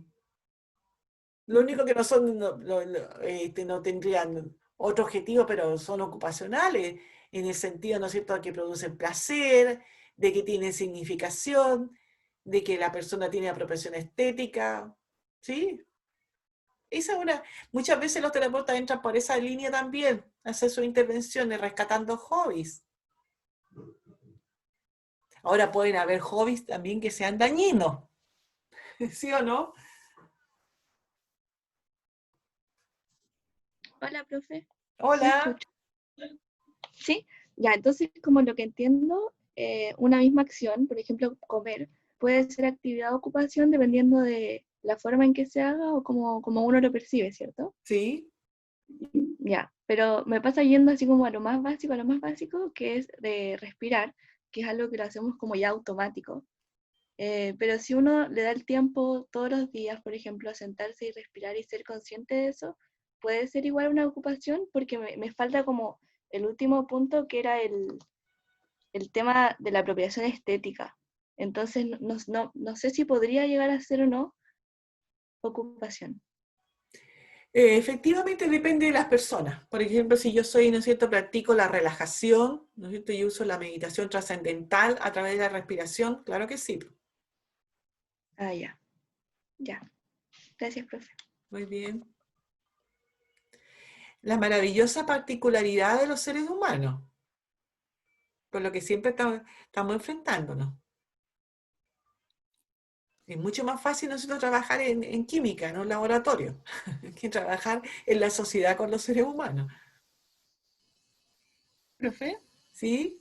A: Lo único que no son, no tendrían otro objetivo, pero son ocupacionales, en el sentido, ¿no es cierto?, de que producen placer, de que tienen significación, de que la persona tiene apropiación estética, ¿sí? esa es una, muchas veces los terapeutas entran por esa línea también, hacer sus intervenciones, rescatando hobbies. Ahora pueden haber hobbies también que sean dañinos, ¿sí o no?
O: Hola, profe. ¿Me
A: Hola.
O: escucha? Sí, ya, entonces como lo que entiendo, una misma acción, por ejemplo, comer, puede ser actividad o ocupación dependiendo de la forma en que se haga o como uno lo percibe, ¿cierto?
A: Sí.
O: Ya, pero me pasa yendo así como a lo más básico, que es de respirar, que es algo que lo hacemos como ya automático. Pero si uno le da el tiempo todos los días, por ejemplo, a sentarse y respirar y ser consciente de eso, puede ser igual una ocupación, porque me falta como el último punto, que era el tema de la apropiación estética. Entonces, no sé si podría llegar a ser o no ocupación.
A: Efectivamente depende de las personas. Por ejemplo, si yo soy, ¿no es cierto?, practico la relajación, ¿no es cierto?, y uso la meditación trascendental a través de la respiración, claro que sí.
O: Ah, ya. Ya. Gracias, profe.
A: Muy bien. La maravillosa particularidad de los seres humanos, por lo que siempre estamos enfrentándonos. Es mucho más fácil nosotros trabajar en química, en un laboratorio, que trabajar en la sociedad con los seres humanos.
H: Profe,
A: ¿Sí?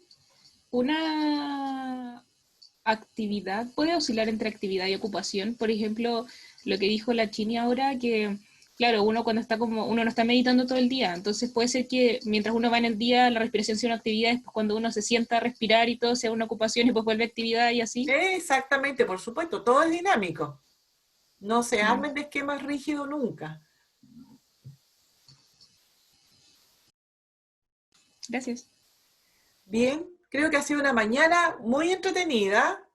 H: una actividad puede oscilar entre actividad y ocupación. Por ejemplo, lo que dijo la Chini ahora, que claro, uno cuando está como, uno no está meditando todo el día, entonces puede ser que mientras uno va en el día, la respiración sea una actividad, después cuando uno se sienta a respirar y todo sea una ocupación y pues vuelve a actividad y así.
A: Exactamente, por supuesto, todo es dinámico. No se armen de esquemas rígidos nunca.
H: Gracias.
A: Bien, creo que ha sido una mañana muy entretenida.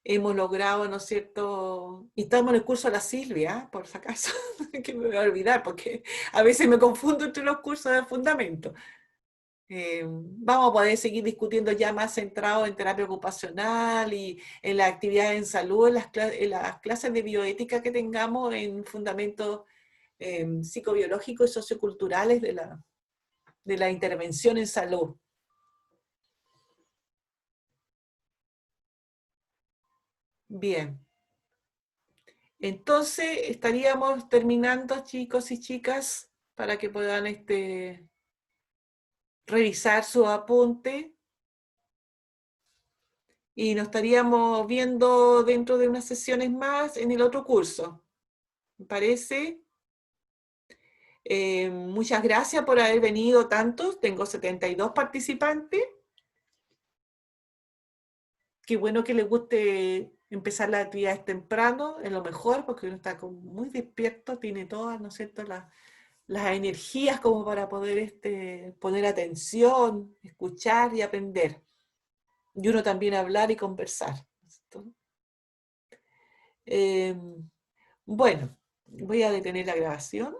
A: Hemos logrado, ¿no es cierto? Y estamos en el curso de la Silvia, por si acaso, que me voy a olvidar, porque a veces me confundo entre los cursos de fundamento. Vamos a poder seguir discutiendo ya más centrado en terapia ocupacional y en las actividades en salud, en las clases de bioética que tengamos en fundamentos psicobiológicos y socioculturales de la intervención en salud. Bien. Entonces estaríamos terminando, chicos y chicas, para que puedan revisar su apunte. Y nos estaríamos viendo dentro de unas sesiones más en el otro curso. ¿Me parece? Muchas gracias por haber venido tantos. Tengo 72 participantes. Qué bueno que les guste empezar las actividades temprano, es lo mejor, porque uno está muy despierto, tiene todas, ¿no es cierto?, las energías como para poder poner atención, escuchar y aprender. Y uno también hablar y conversar. Bueno, voy a detener la grabación.